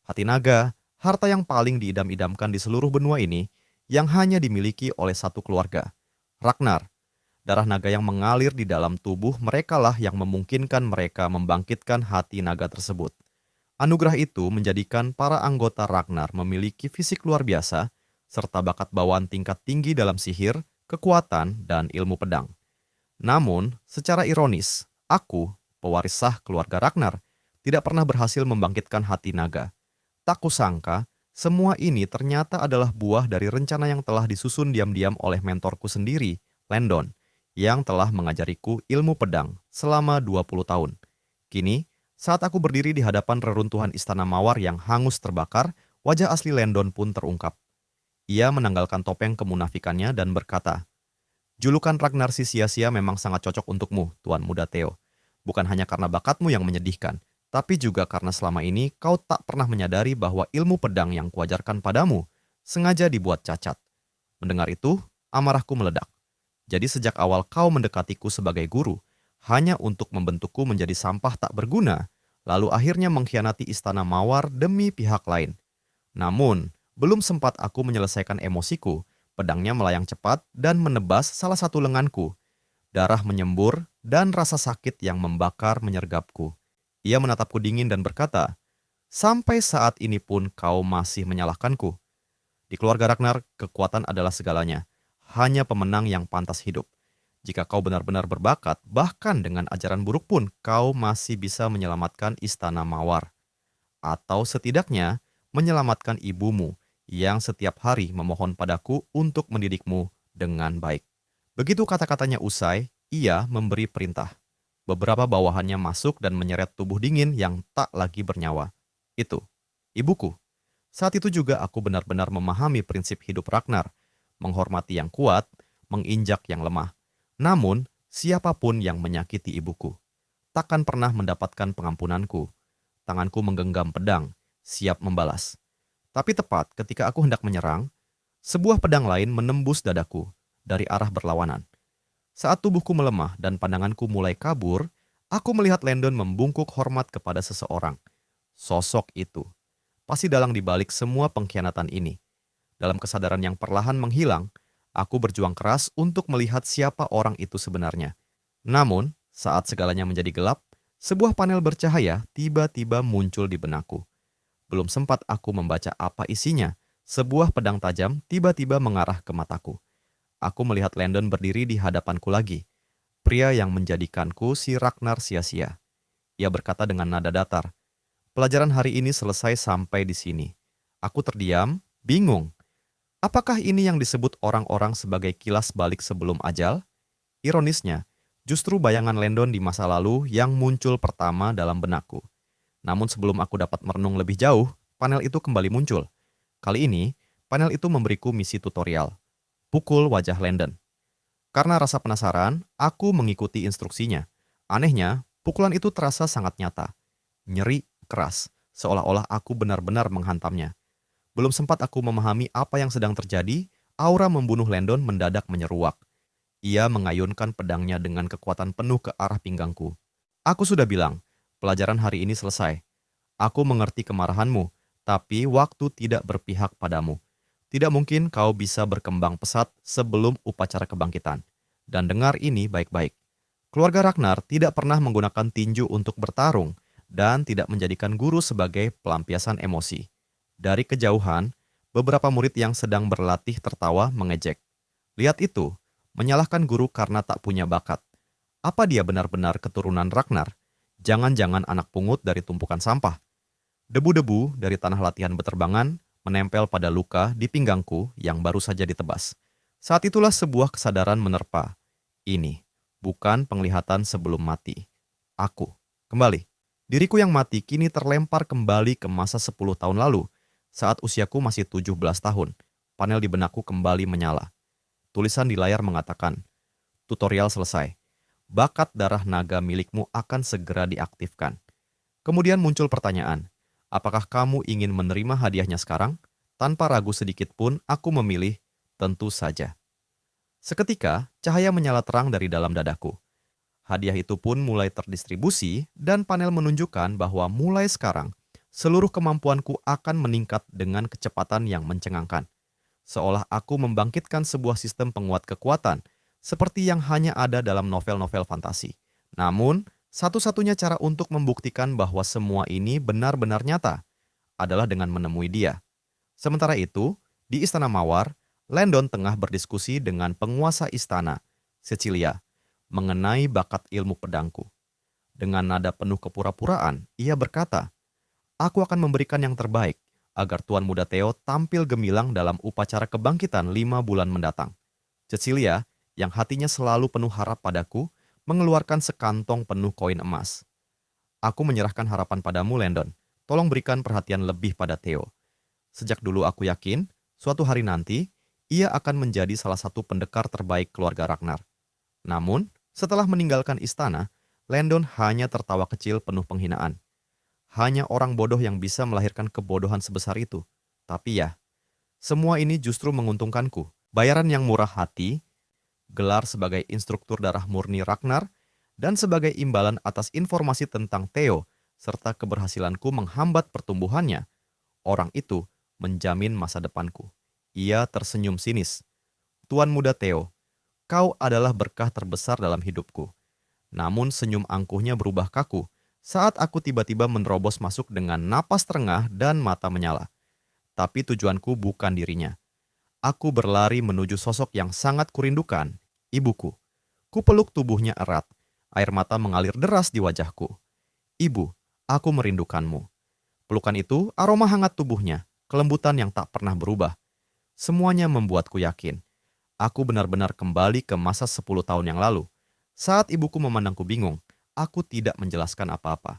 Hati naga, harta yang paling diidam-idamkan di seluruh benua ini, yang hanya dimiliki oleh satu keluarga. Ragnar, darah naga yang mengalir di dalam tubuh merekalah yang memungkinkan mereka membangkitkan hati naga tersebut. Anugerah itu menjadikan para anggota Ragnar memiliki fisik luar biasa, serta bakat bawaan tingkat tinggi dalam sihir, kekuatan, dan ilmu pedang. Namun, secara ironis, aku, pewaris sah keluarga Ragnar, tidak pernah berhasil membangkitkan hati naga. Tak kusangka, semua ini ternyata adalah buah dari rencana yang telah disusun diam-diam oleh mentorku sendiri, Landon, yang telah mengajariku ilmu pedang selama 20 tahun. Kini, saat aku berdiri di hadapan reruntuhan istana Mawar yang hangus terbakar, wajah asli Landon pun terungkap. Ia menanggalkan topeng kemunafikannya dan berkata, "Julukan Ragnar si sia-sia memang sangat cocok untukmu, Tuan Muda Theo. Bukan hanya karena bakatmu yang menyedihkan, tapi juga karena selama ini kau tak pernah menyadari bahwa ilmu pedang yang kuajarkan padamu sengaja dibuat cacat." Mendengar itu, amarahku meledak. Jadi sejak awal kau mendekatiku sebagai guru, hanya untuk membentukku menjadi sampah tak berguna, lalu akhirnya mengkhianati istana Mawar demi pihak lain. Namun, belum sempat aku menyelesaikan emosiku, pedangnya melayang cepat dan menebas salah satu lenganku. Darah menyembur dan rasa sakit yang membakar menyergapku. Ia menatapku dingin dan berkata, "Sampai saat ini pun kau masih menyalahkanku. Di keluarga Ragnar, kekuatan adalah segalanya. Hanya pemenang yang pantas hidup. Jika kau benar-benar berbakat, bahkan dengan ajaran buruk pun, kau masih bisa menyelamatkan istana Mawar. Atau setidaknya, menyelamatkan ibumu yang setiap hari memohon padaku untuk mendidikmu dengan baik." Begitu kata-katanya usai, ia memberi perintah. Beberapa bawahannya masuk dan menyeret tubuh dingin yang tak lagi bernyawa. Itu, ibuku. Saat itu juga aku benar-benar memahami prinsip hidup Ragnar, menghormati yang kuat, menginjak yang lemah. Namun, siapapun yang menyakiti ibuku, takkan pernah mendapatkan pengampunanku. Tanganku menggenggam pedang, siap membalas. Tapi tepat ketika aku hendak menyerang, sebuah pedang lain menembus dadaku dari arah berlawanan. Saat tubuhku melemah dan pandanganku mulai kabur, aku melihat Landon membungkuk hormat kepada seseorang. Sosok itu pasti dalang dibalik semua pengkhianatan ini. Dalam kesadaran yang perlahan menghilang, aku berjuang keras untuk melihat siapa orang itu sebenarnya. Namun, saat segalanya menjadi gelap, sebuah panel bercahaya tiba-tiba muncul di benakku. Belum sempat aku membaca apa isinya, sebuah pedang tajam tiba-tiba mengarah ke mataku. Aku melihat Landon berdiri di hadapanku lagi. Pria yang menjadikanku si Ragnar sia-sia. Ia berkata dengan nada datar, "Pelajaran hari ini selesai sampai di sini." Aku terdiam, bingung. Apakah ini yang disebut orang-orang sebagai kilas balik sebelum ajal? Ironisnya, justru bayangan Landon di masa lalu yang muncul pertama dalam benakku. Namun sebelum aku dapat merenung lebih jauh, panel itu kembali muncul. Kali ini, panel itu memberiku misi tutorial. Pukul wajah Landon. Karena rasa penasaran, aku mengikuti instruksinya. Anehnya, pukulan itu terasa sangat nyata. Nyeri, keras, seolah-olah aku benar-benar menghantamnya. Belum sempat aku memahami apa yang sedang terjadi, aura membunuh Landon mendadak menyeruak. Ia mengayunkan pedangnya dengan kekuatan penuh ke arah pinggangku. Aku sudah bilang, pelajaran hari ini selesai. Aku mengerti kemarahanmu, tapi waktu tidak berpihak padamu. Tidak mungkin kau bisa berkembang pesat sebelum upacara kebangkitan. Dan dengar ini baik-baik. Keluarga Ragnar tidak pernah menggunakan tinju untuk bertarung dan tidak menjadikan guru sebagai pelampiasan emosi. Dari kejauhan, beberapa murid yang sedang berlatih tertawa mengejek. Lihat itu, menyalahkan guru karena tak punya bakat. Apa dia benar-benar keturunan Ragnar? Jangan-jangan anak pungut dari tumpukan sampah. Debu-debu dari tanah latihan beterbangan menempel pada luka di pinggangku yang baru saja ditebas. Saat itulah sebuah kesadaran menerpa. Ini bukan penglihatan sebelum mati. Aku, kembali. Diriku yang mati kini terlempar kembali ke masa 10 tahun lalu, saat usiaku masih 17 tahun. Panel di benakku kembali menyala. Tulisan di layar mengatakan, "Tutorial selesai. Bakat darah naga milikmu akan segera diaktifkan." Kemudian muncul pertanyaan, apakah kamu ingin menerima hadiahnya sekarang? Tanpa ragu sedikit pun, aku memilih, tentu saja. Seketika, cahaya menyala terang dari dalam dadaku. Hadiah itu pun mulai terdistribusi dan panel menunjukkan bahwa mulai sekarang, seluruh kemampuanku akan meningkat dengan kecepatan yang mencengangkan. Seolah aku membangkitkan sebuah sistem penguat kekuatan, seperti yang hanya ada dalam novel-novel fantasi. Namun, satu-satunya cara untuk membuktikan bahwa semua ini benar-benar nyata adalah dengan menemui dia. Sementara itu, di Istana Mawar, Landon tengah berdiskusi dengan penguasa istana, Cecilia, mengenai bakat ilmu pedangku. Dengan nada penuh kepura-puraan, ia berkata, "Aku akan memberikan yang terbaik agar Tuan Muda Theo tampil gemilang dalam upacara kebangkitan 5 bulan mendatang." Cecilia, yang hatinya selalu penuh harap padaku, mengeluarkan sekantong penuh koin emas. "Aku menyerahkan harapan padamu, Landon. Tolong berikan perhatian lebih pada Theo. Sejak dulu aku yakin, suatu hari nanti, ia akan menjadi salah satu pendekar terbaik keluarga Ragnar." Namun, setelah meninggalkan istana, Landon hanya tertawa kecil penuh penghinaan. Hanya orang bodoh yang bisa melahirkan kebodohan sebesar itu. Tapi ya, semua ini justru menguntungkanku. Bayaran yang murah hati, gelar sebagai instruktur darah murni Ragnar, dan sebagai imbalan atas informasi tentang Theo, serta keberhasilanku menghambat pertumbuhannya, orang itu menjamin masa depanku. Ia tersenyum sinis. "Tuan Muda Theo, kau adalah berkah terbesar dalam hidupku." Namun senyum angkuhnya berubah kaku saat aku tiba-tiba menerobos masuk dengan napas terengah dan mata menyala. Tapi tujuanku bukan dirinya. Aku berlari menuju sosok yang sangat kurindukan, ibuku. Kupeluk tubuhnya erat. Air mata mengalir deras di wajahku. "Ibu, aku merindukanmu." Pelukan itu aroma hangat tubuhnya, kelembutan yang tak pernah berubah. Semuanya membuatku yakin. Aku benar-benar kembali ke masa 10 tahun yang lalu. Saat ibuku memandangku bingung, aku tidak menjelaskan apa-apa.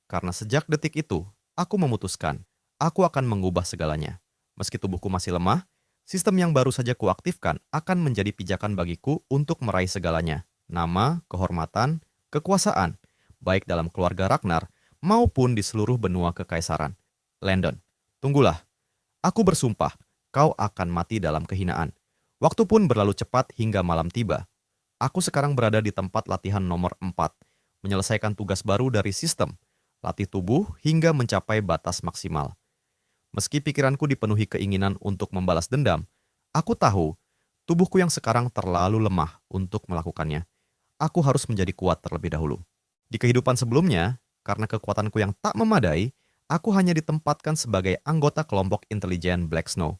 Karena sejak detik itu, aku memutuskan, aku akan mengubah segalanya. Meski tubuhku masih lemah, sistem yang baru saja kuaktifkan akan menjadi pijakan bagiku untuk meraih segalanya. Nama, kehormatan, kekuasaan, baik dalam keluarga Ragnar maupun di seluruh benua kekaisaran. Landon, tunggulah. Aku bersumpah, kau akan mati dalam kehinaan. Waktu pun berlalu cepat hingga malam tiba. Aku sekarang berada di tempat latihan nomor 4, menyelesaikan tugas baru dari sistem, latih tubuh hingga mencapai batas maksimal. Meski pikiranku dipenuhi keinginan untuk membalas dendam, aku tahu tubuhku yang sekarang terlalu lemah untuk melakukannya. Aku harus menjadi kuat terlebih dahulu. Di kehidupan sebelumnya, karena kekuatanku yang tak memadai, aku hanya ditempatkan sebagai anggota kelompok intelijen Black Snow.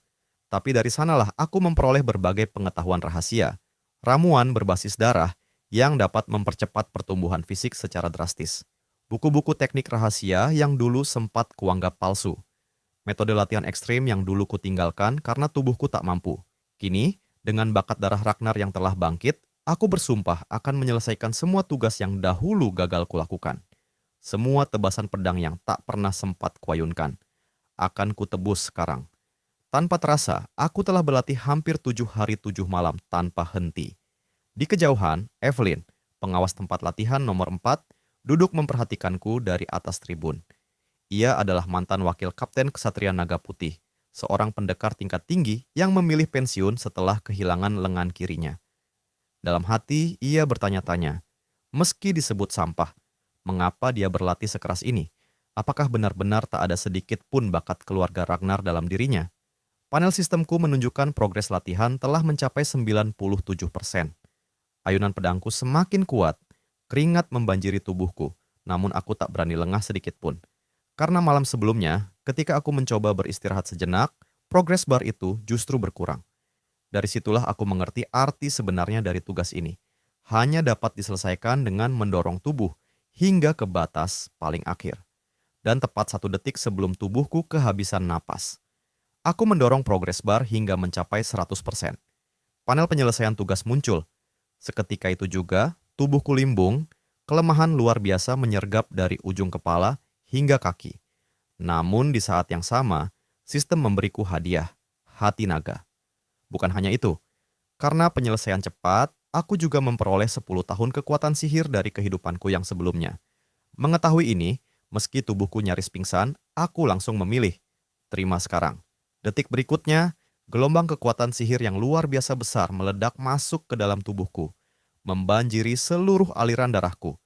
Tapi dari sanalah aku memperoleh berbagai pengetahuan rahasia, ramuan berbasis darah yang dapat mempercepat pertumbuhan fisik secara drastis. Buku-buku teknik rahasia yang dulu sempat kuanggap palsu. Metode latihan ekstrim yang dulu kutinggalkan karena tubuhku tak mampu. Kini, dengan bakat darah Ragnar yang telah bangkit, aku bersumpah akan menyelesaikan semua tugas yang dahulu gagal kulakukan. Semua tebasan pedang yang tak pernah sempat kuayunkan akan kutebus sekarang. Tanpa terasa, aku telah berlatih hampir 7 hari 7 malam tanpa henti. Di kejauhan, Evelyn, pengawas tempat latihan nomor 4, duduk memperhatikanku dari atas tribun. Ia adalah mantan wakil kapten Kesatria Naga Putih, seorang pendekar tingkat tinggi yang memilih pensiun setelah kehilangan lengan kirinya. Dalam hati, ia bertanya-tanya, meski disebut sampah, mengapa dia berlatih sekeras ini? Apakah benar-benar tak ada sedikit pun bakat keluarga Ragnar dalam dirinya? Panel sistemku menunjukkan progres latihan telah mencapai 97%. Ayunan pedangku semakin kuat, keringat membanjiri tubuhku, namun aku tak berani lengah sedikit pun. Karena malam sebelumnya, ketika aku mencoba beristirahat sejenak, progres bar itu justru berkurang. Dari situlah aku mengerti arti sebenarnya dari tugas ini. Hanya dapat diselesaikan dengan mendorong tubuh hingga ke batas paling akhir. Dan tepat 1 detik sebelum tubuhku kehabisan napas. Aku mendorong progres bar hingga mencapai 100%. Panel penyelesaian tugas muncul. Seketika itu juga, tubuhku limbung, kelemahan luar biasa menyergap dari ujung kepala hingga kaki. Namun di saat yang sama, sistem memberiku hadiah, hati naga. Bukan hanya itu, karena penyelesaian cepat, aku juga memperoleh 10 tahun kekuatan sihir dari kehidupanku yang sebelumnya. Mengetahui ini, meski tubuhku nyaris pingsan, aku langsung memilih, terima sekarang. Detik berikutnya, gelombang kekuatan sihir yang luar biasa besar meledak masuk ke dalam tubuhku, membanjiri seluruh aliran darahku.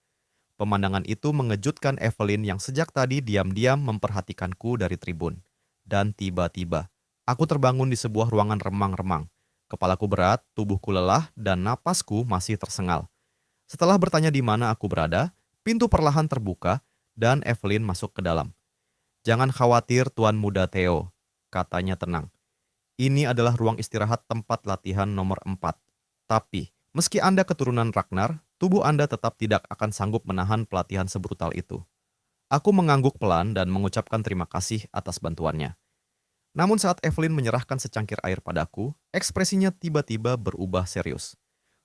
Pemandangan itu mengejutkan Evelyn yang sejak tadi diam-diam memperhatikanku dari tribun. Dan tiba-tiba, aku terbangun di sebuah ruangan remang-remang. Kepalaku berat, tubuhku lelah, dan napasku masih tersengal. Setelah bertanya di mana aku berada, pintu perlahan terbuka dan Evelyn masuk ke dalam. "Jangan khawatir Tuan Muda Theo," katanya tenang. "Ini adalah ruang istirahat tempat latihan nomor 4. Tapi, meski Anda keturunan Ragnar, tubuh Anda tetap tidak akan sanggup menahan pelatihan sebrutal itu." Aku mengangguk pelan dan mengucapkan terima kasih atas bantuannya. Namun saat Evelyn menyerahkan secangkir air padaku, ekspresinya tiba-tiba berubah serius.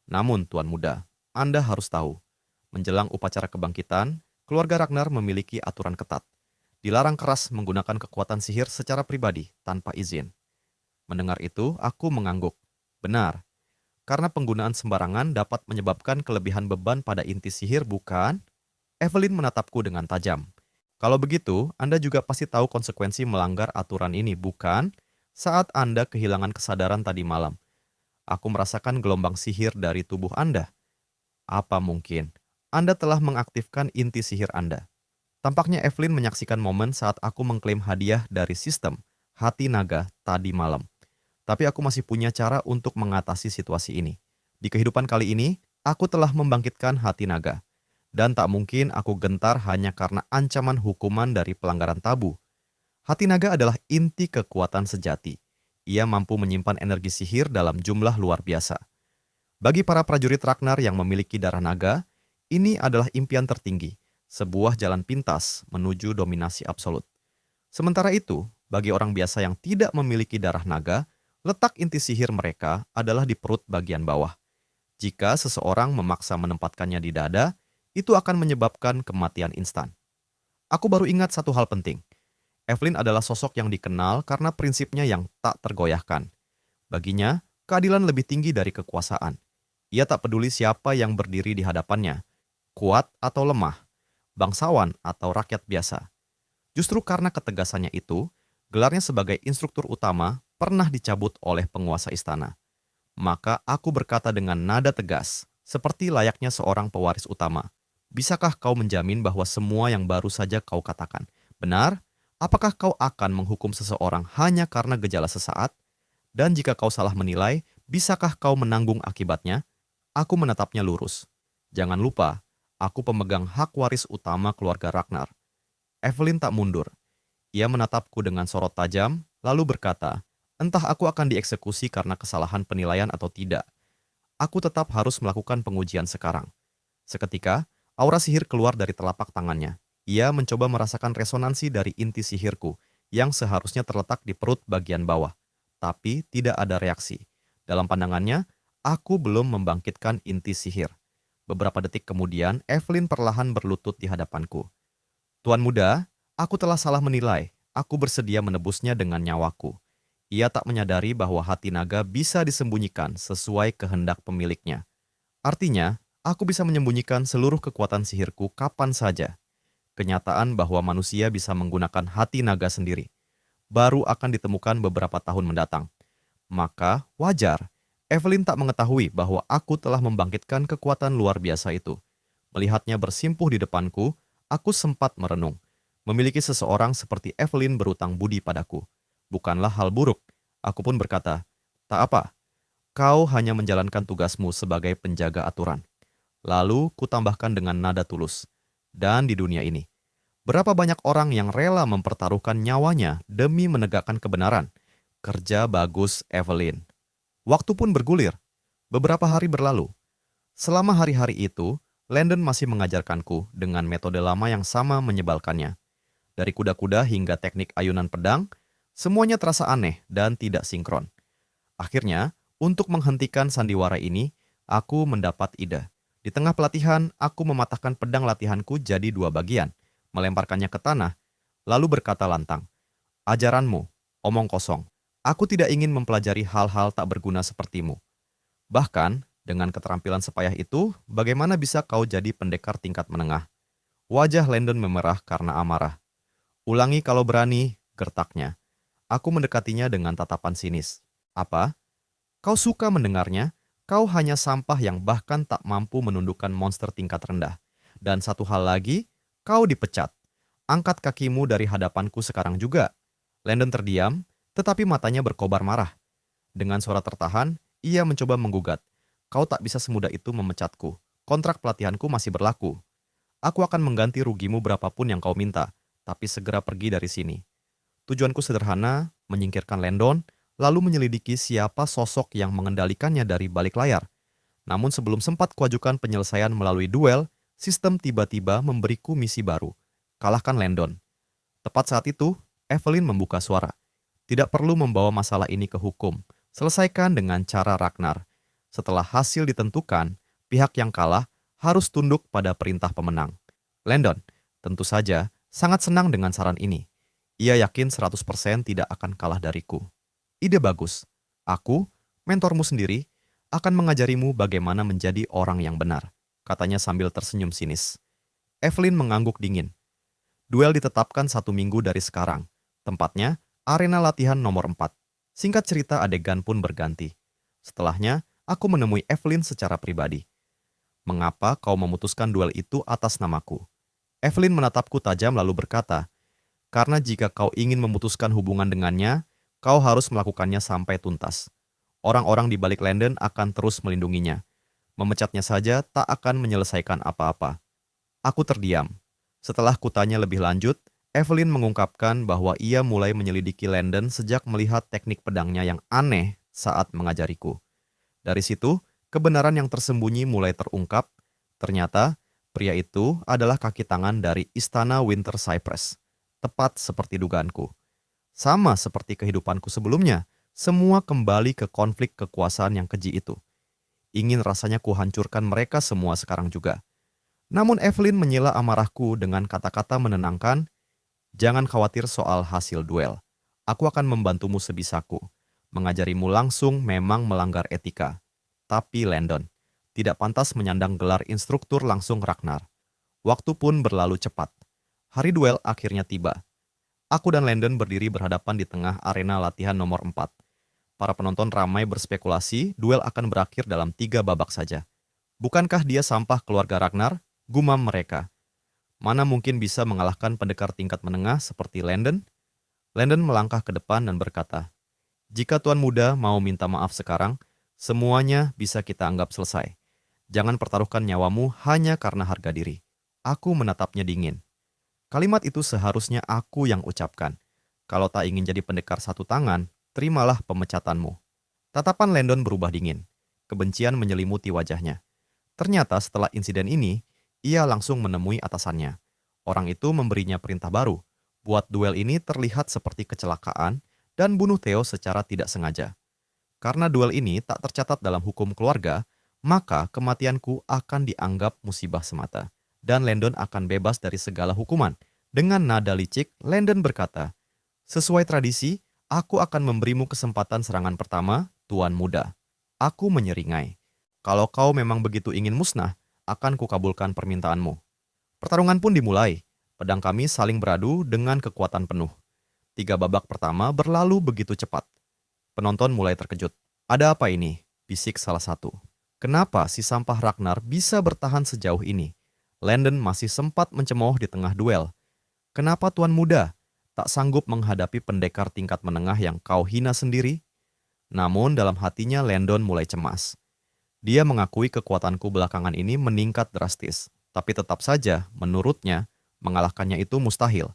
"Namun, Tuan Muda, Anda harus tahu, menjelang upacara kebangkitan, keluarga Ragnar memiliki aturan ketat. Dilarang keras menggunakan kekuatan sihir secara pribadi tanpa izin." Mendengar itu, aku mengangguk. Benar, karena penggunaan sembarangan dapat menyebabkan kelebihan beban pada inti sihir, bukan? Evelyn menatapku dengan tajam. "Kalau begitu, Anda juga pasti tahu konsekuensi melanggar aturan ini, bukan?" Saat Anda kehilangan kesadaran tadi malam, aku merasakan gelombang sihir dari tubuh Anda. Apa mungkin Anda telah mengaktifkan inti sihir Anda? Tampaknya Evelyn menyaksikan momen saat aku mengklaim hadiah dari sistem hati naga tadi malam. Tapi aku masih punya cara untuk mengatasi situasi ini. Di kehidupan kali ini, aku telah membangkitkan hati naga. Dan tak mungkin aku gentar hanya karena ancaman hukuman dari pelanggaran tabu. Hati naga adalah inti kekuatan sejati. Ia mampu menyimpan energi sihir dalam jumlah luar biasa. Bagi para prajurit Ragnar yang memiliki darah naga, ini adalah impian tertinggi, sebuah jalan pintas menuju dominasi absolut. Sementara itu, bagi orang biasa yang tidak memiliki darah naga, letak inti sihir mereka adalah di perut bagian bawah. Jika seseorang memaksa menempatkannya di dada, itu akan menyebabkan kematian instan. Aku baru ingat satu hal penting. Evelyn adalah sosok yang dikenal karena prinsipnya yang tak tergoyahkan. Baginya, keadilan lebih tinggi dari kekuasaan. Ia tak peduli siapa yang berdiri di hadapannya, kuat atau lemah, bangsawan atau rakyat biasa. Justru karena ketegasannya itu, gelarnya sebagai instruktur utama pernah dicabut oleh penguasa istana. Maka aku berkata dengan nada tegas, seperti layaknya seorang pewaris utama. "Bisakah kau menjamin bahwa semua yang baru saja kau katakan benar? Apakah kau akan menghukum seseorang hanya karena gejala sesaat? Dan jika kau salah menilai, bisakah kau menanggung akibatnya?" Aku menatapnya lurus. "Jangan lupa, aku pemegang hak waris utama keluarga Ragnar." Evelyn tak mundur. Ia menatapku dengan sorot tajam, lalu berkata, "Entah aku akan dieksekusi karena kesalahan penilaian atau tidak, aku tetap harus melakukan pengujian sekarang." Seketika, aura sihir keluar dari telapak tangannya. Ia mencoba merasakan resonansi dari inti sihirku, yang seharusnya terletak di perut bagian bawah. Tapi tidak ada reaksi. Dalam pandangannya, aku belum membangkitkan inti sihir. Beberapa detik kemudian, Evelyn perlahan berlutut di hadapanku. "Tuan Muda, aku telah salah menilai. Aku bersedia menebusnya dengan nyawaku." Ia tak menyadari bahwa hati naga bisa disembunyikan sesuai kehendak pemiliknya. Artinya, aku bisa menyembunyikan seluruh kekuatan sihirku kapan saja. Kenyataan bahwa manusia bisa menggunakan hati naga sendiri baru akan ditemukan beberapa tahun mendatang. Maka, wajar Evelyn tak mengetahui bahwa aku telah membangkitkan kekuatan luar biasa itu. Melihatnya bersimpuh di depanku, aku sempat merenung. Memiliki seseorang seperti Evelyn berutang budi padaku bukanlah hal buruk. Aku pun berkata, "Tak apa, kau hanya menjalankan tugasmu sebagai penjaga aturan." Lalu kutambahkan dengan nada tulus. "Dan di dunia ini, berapa banyak orang yang rela mempertaruhkan nyawanya demi menegakkan kebenaran? Kerja bagus, Evelyn." Waktu pun bergulir. Beberapa hari berlalu. Selama hari-hari itu, Landon masih mengajarkanku dengan metode lama yang sama menyebalkannya. Dari kuda-kuda hingga teknik ayunan pedang, semuanya terasa aneh dan tidak sinkron. Akhirnya, untuk menghentikan sandiwara ini, aku mendapat ide. Di tengah pelatihan, aku mematahkan pedang latihanku jadi dua bagian, melemparkannya ke tanah, lalu berkata lantang, "Ajaranmu, omong kosong. Aku tidak ingin mempelajari hal-hal tak berguna sepertimu. Bahkan, dengan keterampilan sepayah itu, bagaimana bisa kau jadi pendekar tingkat menengah?" Wajah Landon memerah karena amarah. "Ulangi kalau berani," gertaknya. Aku mendekatinya dengan tatapan sinis. "Apa? Kau suka mendengarnya? Kau hanya sampah yang bahkan tak mampu menundukkan monster tingkat rendah. Dan satu hal lagi, kau dipecat. Angkat kakimu dari hadapanku sekarang juga. Landon terdiam, tetapi matanya berkobar marah. Dengan suara tertahan, ia mencoba menggugat. Kau tak bisa semudah itu memecatku. Kontrak pelatihanku masih berlaku. Aku akan mengganti rugimu berapapun yang kau minta, tapi segera pergi dari sini. Tujuanku sederhana, menyingkirkan Landon, lalu menyelidiki siapa sosok yang mengendalikannya dari balik layar. Namun sebelum sempat kuajukan penyelesaian melalui duel, sistem tiba-tiba memberiku misi baru. Kalahkan Landon. Tepat saat itu, Evelyn membuka suara. Tidak perlu membawa masalah ini ke hukum. Selesaikan dengan cara Ragnar. Setelah hasil ditentukan, pihak yang kalah harus tunduk pada perintah pemenang. Landon, tentu saja, sangat senang dengan saran ini. Ia yakin 100% tidak akan kalah dariku. Ide bagus. Aku, mentormu sendiri, akan mengajarimu bagaimana menjadi orang yang benar, katanya sambil tersenyum sinis. Evelyn mengangguk dingin. Duel ditetapkan 1 minggu dari sekarang. Tempatnya, arena latihan nomor 4. Singkat cerita adegan pun berganti. Setelahnya, aku menemui Evelyn secara pribadi. Mengapa kau memutuskan duel itu atas namaku? Evelyn menatapku tajam lalu berkata, karena jika kau ingin memutuskan hubungan dengannya, kau harus melakukannya sampai tuntas. Orang-orang di balik Landon akan terus melindunginya. Memecatnya saja tak akan menyelesaikan apa-apa. Aku terdiam. Setelah kutanya lebih lanjut, Evelyn mengungkapkan bahwa ia mulai menyelidiki Landon sejak melihat teknik pedangnya yang aneh saat mengajariku. Dari situ, kebenaran yang tersembunyi mulai terungkap. Ternyata, pria itu adalah kaki tangan dari Istana Winter Cypress. Tepat seperti dugaanku. Sama seperti kehidupanku sebelumnya, semua kembali ke konflik kekuasaan yang keji itu. Ingin rasanya kuhancurkan mereka semua sekarang juga. Namun Evelyn menyela amarahku dengan kata-kata menenangkan, jangan khawatir soal hasil duel. Aku akan membantumu sebisaku. Mengajarimu langsung memang melanggar etika. Tapi Landon, tidak pantas menyandang gelar instruktur langsung Ragnar. Waktu pun berlalu cepat. Hari duel akhirnya tiba. Aku dan Landon berdiri berhadapan di tengah arena latihan nomor 4. Para penonton ramai berspekulasi duel akan berakhir dalam 3 babak saja. Bukankah dia sampah keluarga Ragnar? Gumam mereka. Mana mungkin bisa mengalahkan pendekar tingkat menengah seperti Landon? Landon melangkah ke depan dan berkata, jika Tuan Muda mau minta maaf sekarang, semuanya bisa kita anggap selesai. Jangan pertaruhkan nyawamu hanya karena harga diri. Aku menatapnya dingin. Kalimat itu seharusnya aku yang ucapkan. Kalau tak ingin jadi pendekar satu tangan, terimalah pemecatanmu. Tatapan Landon berubah dingin. Kebencian menyelimuti wajahnya. Ternyata setelah insiden ini, ia langsung menemui atasannya. Orang itu memberinya perintah baru. Buat duel ini terlihat seperti kecelakaan dan bunuh Theo secara tidak sengaja. Karena duel ini tak tercatat dalam hukum keluarga, maka kematianku akan dianggap musibah semata. Dan Landon akan bebas dari segala hukuman. Dengan nada licik, Landon berkata, sesuai tradisi, aku akan memberimu kesempatan serangan pertama, Tuan Muda. Aku menyeringai. Kalau kau memang begitu ingin musnah, akan kukabulkan permintaanmu. Pertarungan pun dimulai. Pedang kami saling beradu dengan kekuatan penuh. 3 babak pertama berlalu begitu cepat. Penonton mulai terkejut. Ada apa ini? Bisik salah satu. Kenapa si sampah Ragnar bisa bertahan sejauh ini? Landon masih sempat mencemooh di tengah duel. Kenapa Tuan Muda tak sanggup menghadapi pendekar tingkat menengah yang kau hina sendiri? Namun dalam hatinya Landon mulai cemas. Dia mengakui kekuatanku belakangan ini meningkat drastis, tapi tetap saja, menurutnya, mengalahkannya itu mustahil.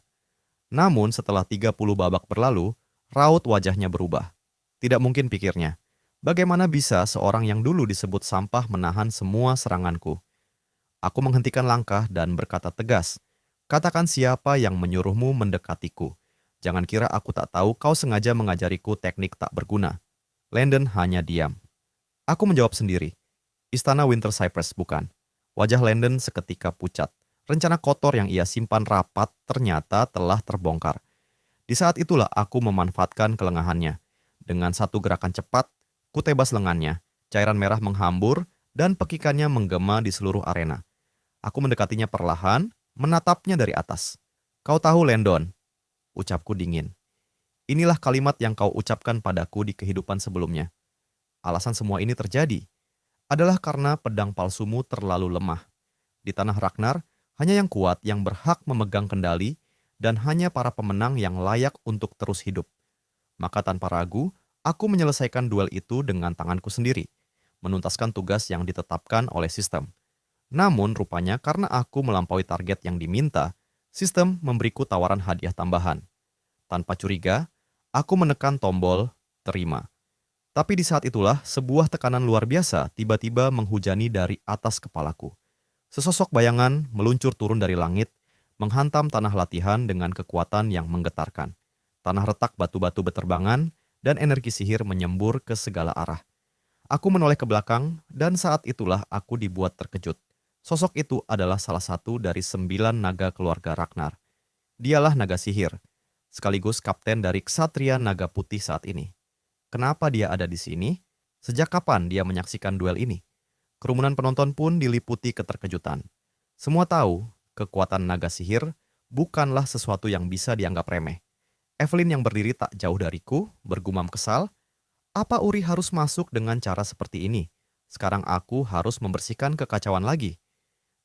Namun setelah 30 babak berlalu, raut wajahnya berubah. Tidak mungkin pikirnya. Bagaimana bisa seorang yang dulu disebut sampah menahan semua seranganku? Aku menghentikan langkah dan berkata tegas, katakan siapa yang menyuruhmu mendekatiku. Jangan kira aku tak tahu kau sengaja mengajariku teknik tak berguna. Landon hanya diam. Aku menjawab sendiri. Istana Winter Cypress bukan. Wajah Landon seketika pucat. Rencana kotor yang ia simpan rapat ternyata telah terbongkar. Di saat itulah aku memanfaatkan kelengahannya. Dengan satu gerakan cepat, kutebas lengannya. Cairan merah menghambur dan pekikannya menggema di seluruh arena. Aku mendekatinya perlahan, menatapnya dari atas. Kau tahu Landon, ucapku dingin. Inilah kalimat yang kau ucapkan padaku di kehidupan sebelumnya. Alasan semua ini terjadi adalah karena pedang palsumu terlalu lemah. Di tanah Ragnar, Hanya yang kuat yang berhak memegang kendali dan hanya para pemenang yang layak untuk terus hidup. Maka tanpa ragu, aku menyelesaikan duel itu dengan tanganku sendiri, menuntaskan tugas yang ditetapkan oleh sistem. Namun rupanya karena aku melampaui target yang diminta, sistem memberiku tawaran hadiah tambahan. Tanpa curiga, aku menekan tombol terima. Tapi di saat itulah sebuah tekanan luar biasa tiba-tiba menghujani dari atas kepalaku. Sesosok bayangan meluncur turun dari langit, menghantam tanah latihan dengan kekuatan yang menggetarkan. Tanah retak batu-batu beterbangan, dan energi sihir menyembur ke segala arah. Aku menoleh ke belakang, dan saat itulah aku dibuat terkejut. Sosok itu adalah salah satu dari 9 naga keluarga Ragnar. Dialah naga sihir, sekaligus kapten dari Ksatria Naga Putih saat ini. Kenapa dia ada di sini? Sejak kapan dia menyaksikan duel ini? Kerumunan penonton pun diliputi keterkejutan. Semua tahu, kekuatan naga sihir bukanlah sesuatu yang bisa dianggap remeh. Evelyn yang berdiri tak jauh dariku bergumam kesal, apa Uri harus masuk dengan cara seperti ini? Sekarang aku harus membersihkan kekacauan lagi.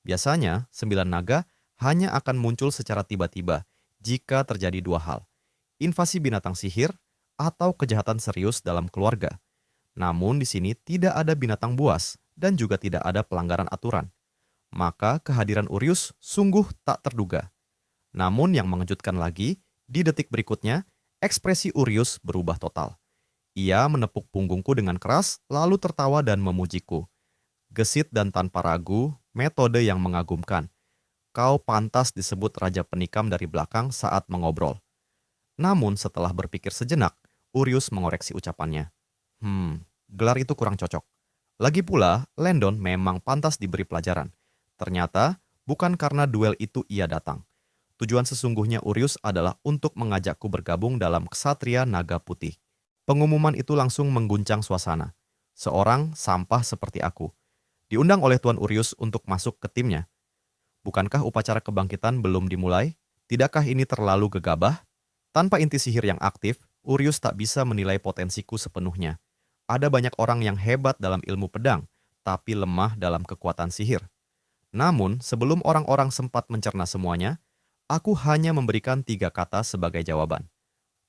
Biasanya, 9 naga hanya akan muncul secara tiba-tiba jika terjadi dua hal. Invasi binatang sihir atau kejahatan serius dalam keluarga. Namun di sini tidak ada binatang buas dan juga tidak ada pelanggaran aturan. Maka kehadiran Urius sungguh tak terduga. Namun yang mengejutkan lagi, di detik berikutnya, ekspresi Urius berubah total. Ia menepuk punggungku dengan keras, lalu tertawa dan memujiku. Gesit dan tanpa ragu, metode yang mengagumkan. Kau pantas disebut Raja Penikam dari belakang saat mengobrol. Namun setelah berpikir sejenak, Urius mengoreksi ucapannya. Gelar itu kurang cocok. Lagi pula, Landon memang pantas diberi pelajaran. Ternyata, bukan karena duel itu ia datang. Tujuan sesungguhnya Urius adalah untuk mengajakku bergabung dalam Ksatria Naga Putih. Pengumuman itu langsung mengguncang suasana. Seorang sampah seperti aku diundang oleh Tuan Urius untuk masuk ke timnya. Bukankah upacara kebangkitan belum dimulai? Tidakkah ini terlalu gegabah? Tanpa inti sihir yang aktif, Urius tak bisa menilai potensiku sepenuhnya. Ada banyak orang yang hebat dalam ilmu pedang, tapi lemah dalam kekuatan sihir. Namun, sebelum orang-orang sempat mencerna semuanya, aku hanya memberikan 3 kata sebagai jawaban.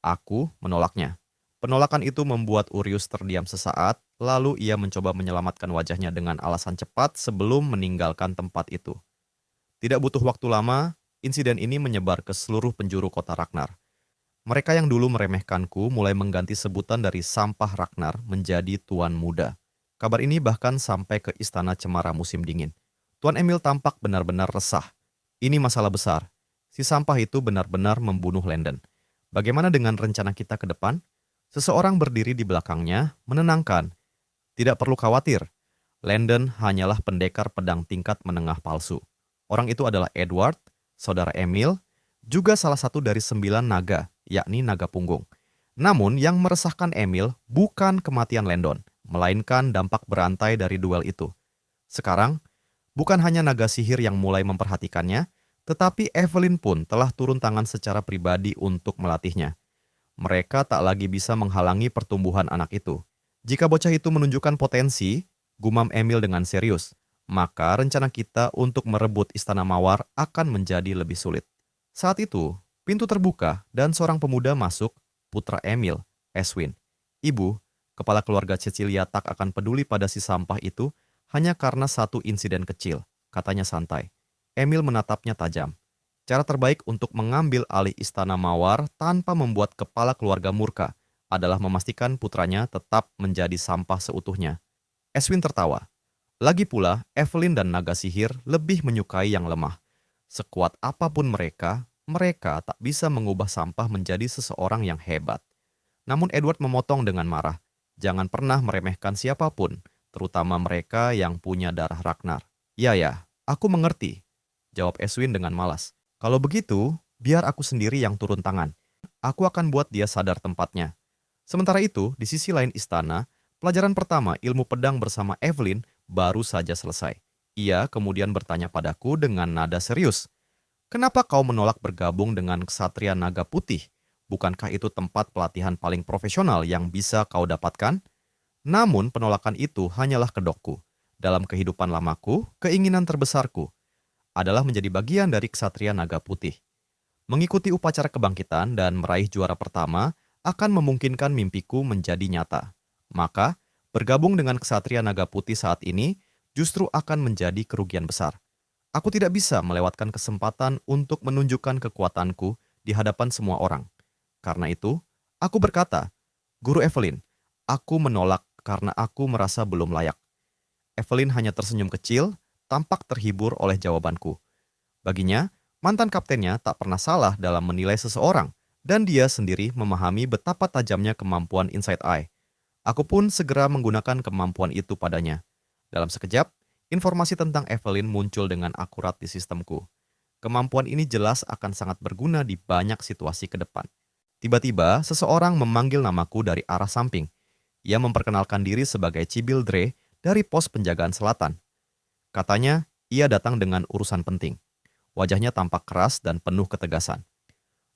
Aku menolaknya. Penolakan itu membuat Urius terdiam sesaat, lalu ia mencoba menyelamatkan wajahnya dengan alasan cepat sebelum meninggalkan tempat itu. Tidak butuh waktu lama, insiden ini menyebar ke seluruh penjuru kota Ragnar. Mereka yang dulu meremehkanku mulai mengganti sebutan dari sampah Ragnar menjadi Tuan Muda. Kabar ini bahkan sampai ke istana cemara musim dingin. Tuan Emil tampak benar-benar resah. Ini masalah besar. Si sampah itu benar-benar membunuh Landon. Bagaimana dengan rencana kita ke depan? Seseorang berdiri di belakangnya, menenangkan. Tidak perlu khawatir. Landon hanyalah pendekar pedang tingkat menengah palsu. Orang itu adalah Edward, saudara Emil, juga salah satu dari 9 naga, yakni naga punggung. Namun yang meresahkan Emil bukan kematian Landon, melainkan dampak berantai dari duel itu. Sekarang, bukan hanya naga sihir yang mulai memperhatikannya, tetapi Evelyn pun telah turun tangan secara pribadi untuk melatihnya. Mereka tak lagi bisa menghalangi pertumbuhan anak itu. Jika bocah itu menunjukkan potensi, gumam Emil dengan serius, maka rencana kita untuk merebut Istana Mawar akan menjadi lebih sulit. Saat itu, pintu terbuka dan seorang pemuda masuk, putra Emil, Eswin. Ibu, kepala keluarga Cecilia tak akan peduli pada si sampah itu hanya karena satu insiden kecil, katanya santai. Emil menatapnya tajam. Cara terbaik untuk mengambil alih Istana Mawar tanpa membuat kepala keluarga murka adalah memastikan putranya tetap menjadi sampah seutuhnya. Eswin tertawa. Lagi pula, Evelyn dan naga sihir lebih menyukai yang lemah. Sekuat apapun mereka, mereka tak bisa mengubah sampah menjadi seseorang yang hebat. Namun Edward memotong dengan marah. Jangan pernah meremehkan siapapun, terutama mereka yang punya darah Ragnar. Ya, aku mengerti, jawab Eswin dengan malas. Kalau begitu, biar aku sendiri yang turun tangan. Aku akan buat dia sadar tempatnya. Sementara itu, di sisi lain istana, pelajaran pertama ilmu pedang bersama Evelyn baru saja selesai. Ia kemudian bertanya padaku dengan nada serius. Kenapa kau menolak bergabung dengan Ksatria Naga Putih? Bukankah itu tempat pelatihan paling profesional yang bisa kau dapatkan? Namun penolakan itu hanyalah kedokku. Dalam kehidupan lamaku, keinginan terbesarku adalah menjadi bagian dari Ksatria Naga Putih. Mengikuti upacara kebangkitan dan meraih juara pertama akan memungkinkan mimpiku menjadi nyata. Maka, bergabung dengan Ksatria Naga Putih saat ini justru akan menjadi kerugian besar. Aku tidak bisa melewatkan kesempatan untuk menunjukkan kekuatanku di hadapan semua orang. Karena itu, aku berkata, Guru Evelyn, aku menolak karena aku merasa belum layak. Evelyn hanya tersenyum kecil, tampak terhibur oleh jawabanku. Baginya, mantan kaptennya tak pernah salah dalam menilai seseorang, dan dia sendiri memahami betapa tajamnya kemampuan inside eye. Aku pun segera menggunakan kemampuan itu padanya. Dalam sekejap, informasi tentang Evelyn muncul dengan akurat di sistemku. Kemampuan ini jelas akan sangat berguna di banyak situasi ke depan. Tiba-tiba, seseorang memanggil namaku dari arah samping. Ia memperkenalkan diri sebagai Cibil Dre dari pos penjagaan selatan. Katanya, ia datang dengan urusan penting. Wajahnya tampak keras dan penuh ketegasan.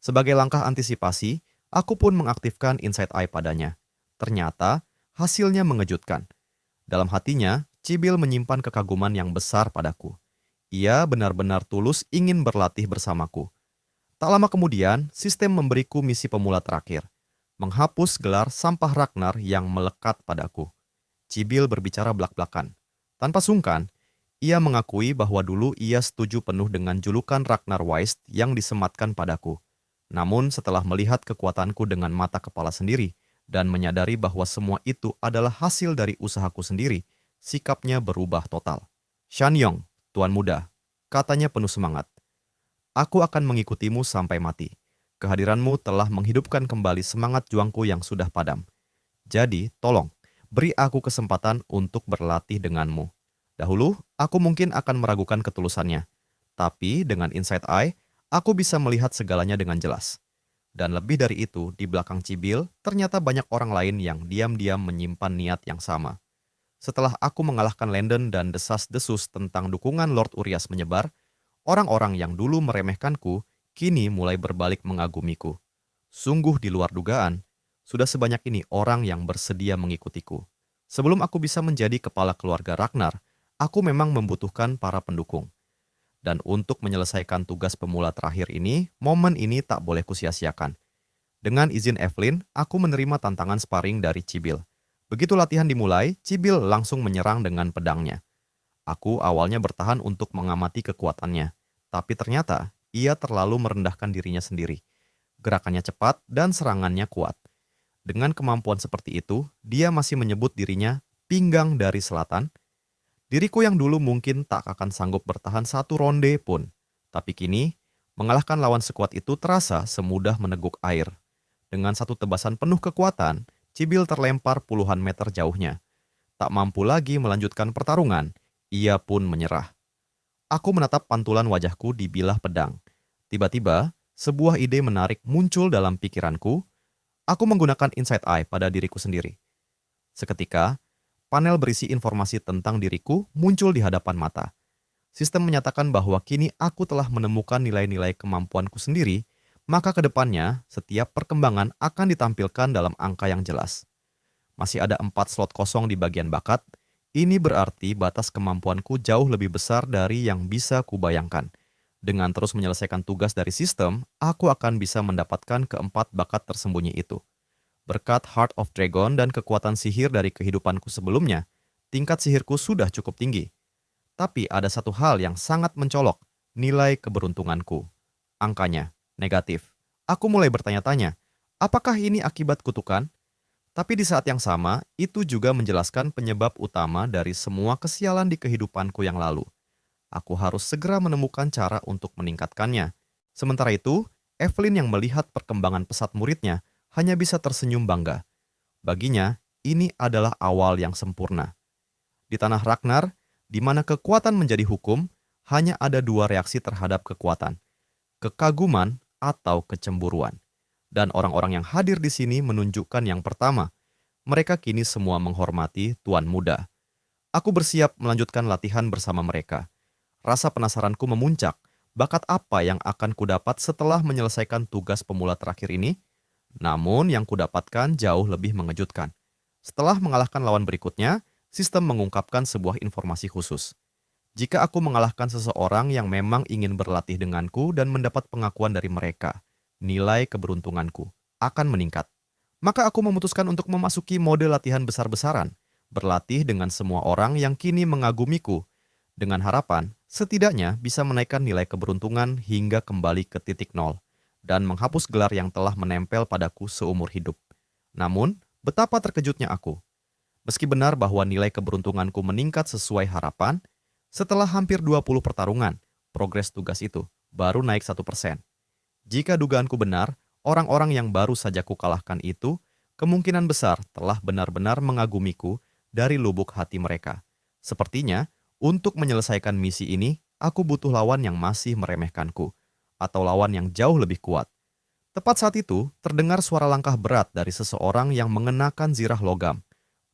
Sebagai langkah antisipasi, aku pun mengaktifkan Inside Eye padanya. Ternyata, hasilnya mengejutkan. Dalam hatinya, Cibil menyimpan kekaguman yang besar padaku. Ia benar-benar tulus ingin berlatih bersamaku. Tak lama kemudian, sistem memberiku misi pemula terakhir. Menghapus gelar sampah Ragnar yang melekat padaku. Cibil berbicara belak-belakan. Tanpa sungkan, ia mengakui bahwa dulu ia setuju penuh dengan julukan Ragnar Weist yang disematkan padaku. Namun setelah melihat kekuatanku dengan mata kepala sendiri dan menyadari bahwa semua itu adalah hasil dari usahaku sendiri, sikapnya berubah total. Shanyong, Tuan Muda, katanya penuh semangat. Aku akan mengikutimu sampai mati. Kehadiranmu telah menghidupkan kembali semangat juangku yang sudah padam. Jadi, tolong, beri aku kesempatan untuk berlatih denganmu. Dahulu, aku mungkin akan meragukan ketulusannya. Tapi dengan inside eye, aku bisa melihat segalanya dengan jelas. Dan lebih dari itu, di belakang Cibil, ternyata banyak orang lain yang diam-diam menyimpan niat yang sama. Setelah aku mengalahkan Landon dan desas-desus tentang dukungan Lord Urias menyebar, orang-orang yang dulu meremehkanku, kini mulai berbalik mengagumiku. Sungguh di luar dugaan, sudah sebanyak ini orang yang bersedia mengikutiku. Sebelum aku bisa menjadi kepala keluarga Ragnar, aku memang membutuhkan para pendukung. Dan untuk menyelesaikan tugas pemula terakhir ini, momen ini tak boleh kusia-siakan. Dengan izin Evelyn, aku menerima tantangan sparring dari Cibil. Begitu latihan dimulai, Cibil langsung menyerang dengan pedangnya. Aku awalnya bertahan untuk mengamati kekuatannya, tapi ternyata ia terlalu merendahkan dirinya sendiri. Gerakannya cepat dan serangannya kuat. Dengan kemampuan seperti itu, dia masih menyebut dirinya pinggang dari selatan. Diriku yang dulu mungkin tak akan sanggup bertahan satu ronde pun. Tapi kini, mengalahkan lawan sekuat itu terasa semudah meneguk air. Dengan satu tebasan penuh kekuatan, Cibil terlempar puluhan meter jauhnya. Tak mampu lagi melanjutkan pertarungan, ia pun menyerah. Aku menatap pantulan wajahku di bilah pedang. Tiba-tiba, sebuah ide menarik muncul dalam pikiranku. Aku menggunakan inside eye pada diriku sendiri. Seketika, panel berisi informasi tentang diriku muncul di hadapan mata. Sistem menyatakan bahwa kini aku telah menemukan nilai-nilai kemampuanku sendiri, maka ke depannya setiap perkembangan akan ditampilkan dalam angka yang jelas. Masih ada 4 slot kosong di bagian bakat. Ini berarti batas kemampuanku jauh lebih besar dari yang bisa kubayangkan. Dengan terus menyelesaikan tugas dari sistem, aku akan bisa mendapatkan keempat bakat tersembunyi itu. Berkat Heart of Dragon dan kekuatan sihir dari kehidupanku sebelumnya, tingkat sihirku sudah cukup tinggi. Tapi ada satu hal yang sangat mencolok, nilai keberuntunganku. Angkanya negatif. Aku mulai bertanya-tanya, apakah ini akibat kutukan? Tapi di saat yang sama, itu juga menjelaskan penyebab utama dari semua kesialan di kehidupanku yang lalu. Aku harus segera menemukan cara untuk meningkatkannya. Sementara itu, Evelyn yang melihat perkembangan pesat muridnya hanya bisa tersenyum bangga. Baginya, ini adalah awal yang sempurna. Di tanah Ragnar, di mana kekuatan menjadi hukum, hanya ada 2 reaksi terhadap kekuatan. Kekaguman atau kecemburuan. Dan orang-orang yang hadir di sini menunjukkan yang pertama. Mereka kini semua menghormati Tuan Muda. Aku bersiap melanjutkan latihan bersama mereka. Rasa penasaranku memuncak. Bakat apa yang akan kudapat setelah menyelesaikan tugas pemula terakhir ini? Namun yang kudapatkan jauh lebih mengejutkan. Setelah mengalahkan lawan berikutnya, sistem mengungkapkan sebuah informasi khusus. Jika aku mengalahkan seseorang yang memang ingin berlatih denganku dan mendapat pengakuan dari mereka, nilai keberuntunganku akan meningkat. Maka aku memutuskan untuk memasuki mode latihan besar-besaran, berlatih dengan semua orang yang kini mengagumiku, dengan harapan setidaknya bisa menaikkan nilai keberuntungan hingga kembali ke titik nol, dan menghapus gelar yang telah menempel padaku seumur hidup. Namun, betapa terkejutnya aku. Meski benar bahwa nilai keberuntunganku meningkat sesuai harapan, setelah hampir 20 pertarungan, progres tugas itu baru naik 1%. Jika dugaanku benar, orang-orang yang baru saja kukalahkan itu kemungkinan besar telah benar-benar mengagumiku dari lubuk hati mereka. Sepertinya, untuk menyelesaikan misi ini, aku butuh lawan yang masih meremehkanku, atau lawan yang jauh lebih kuat. Tepat saat itu, terdengar suara langkah berat dari seseorang yang mengenakan zirah logam,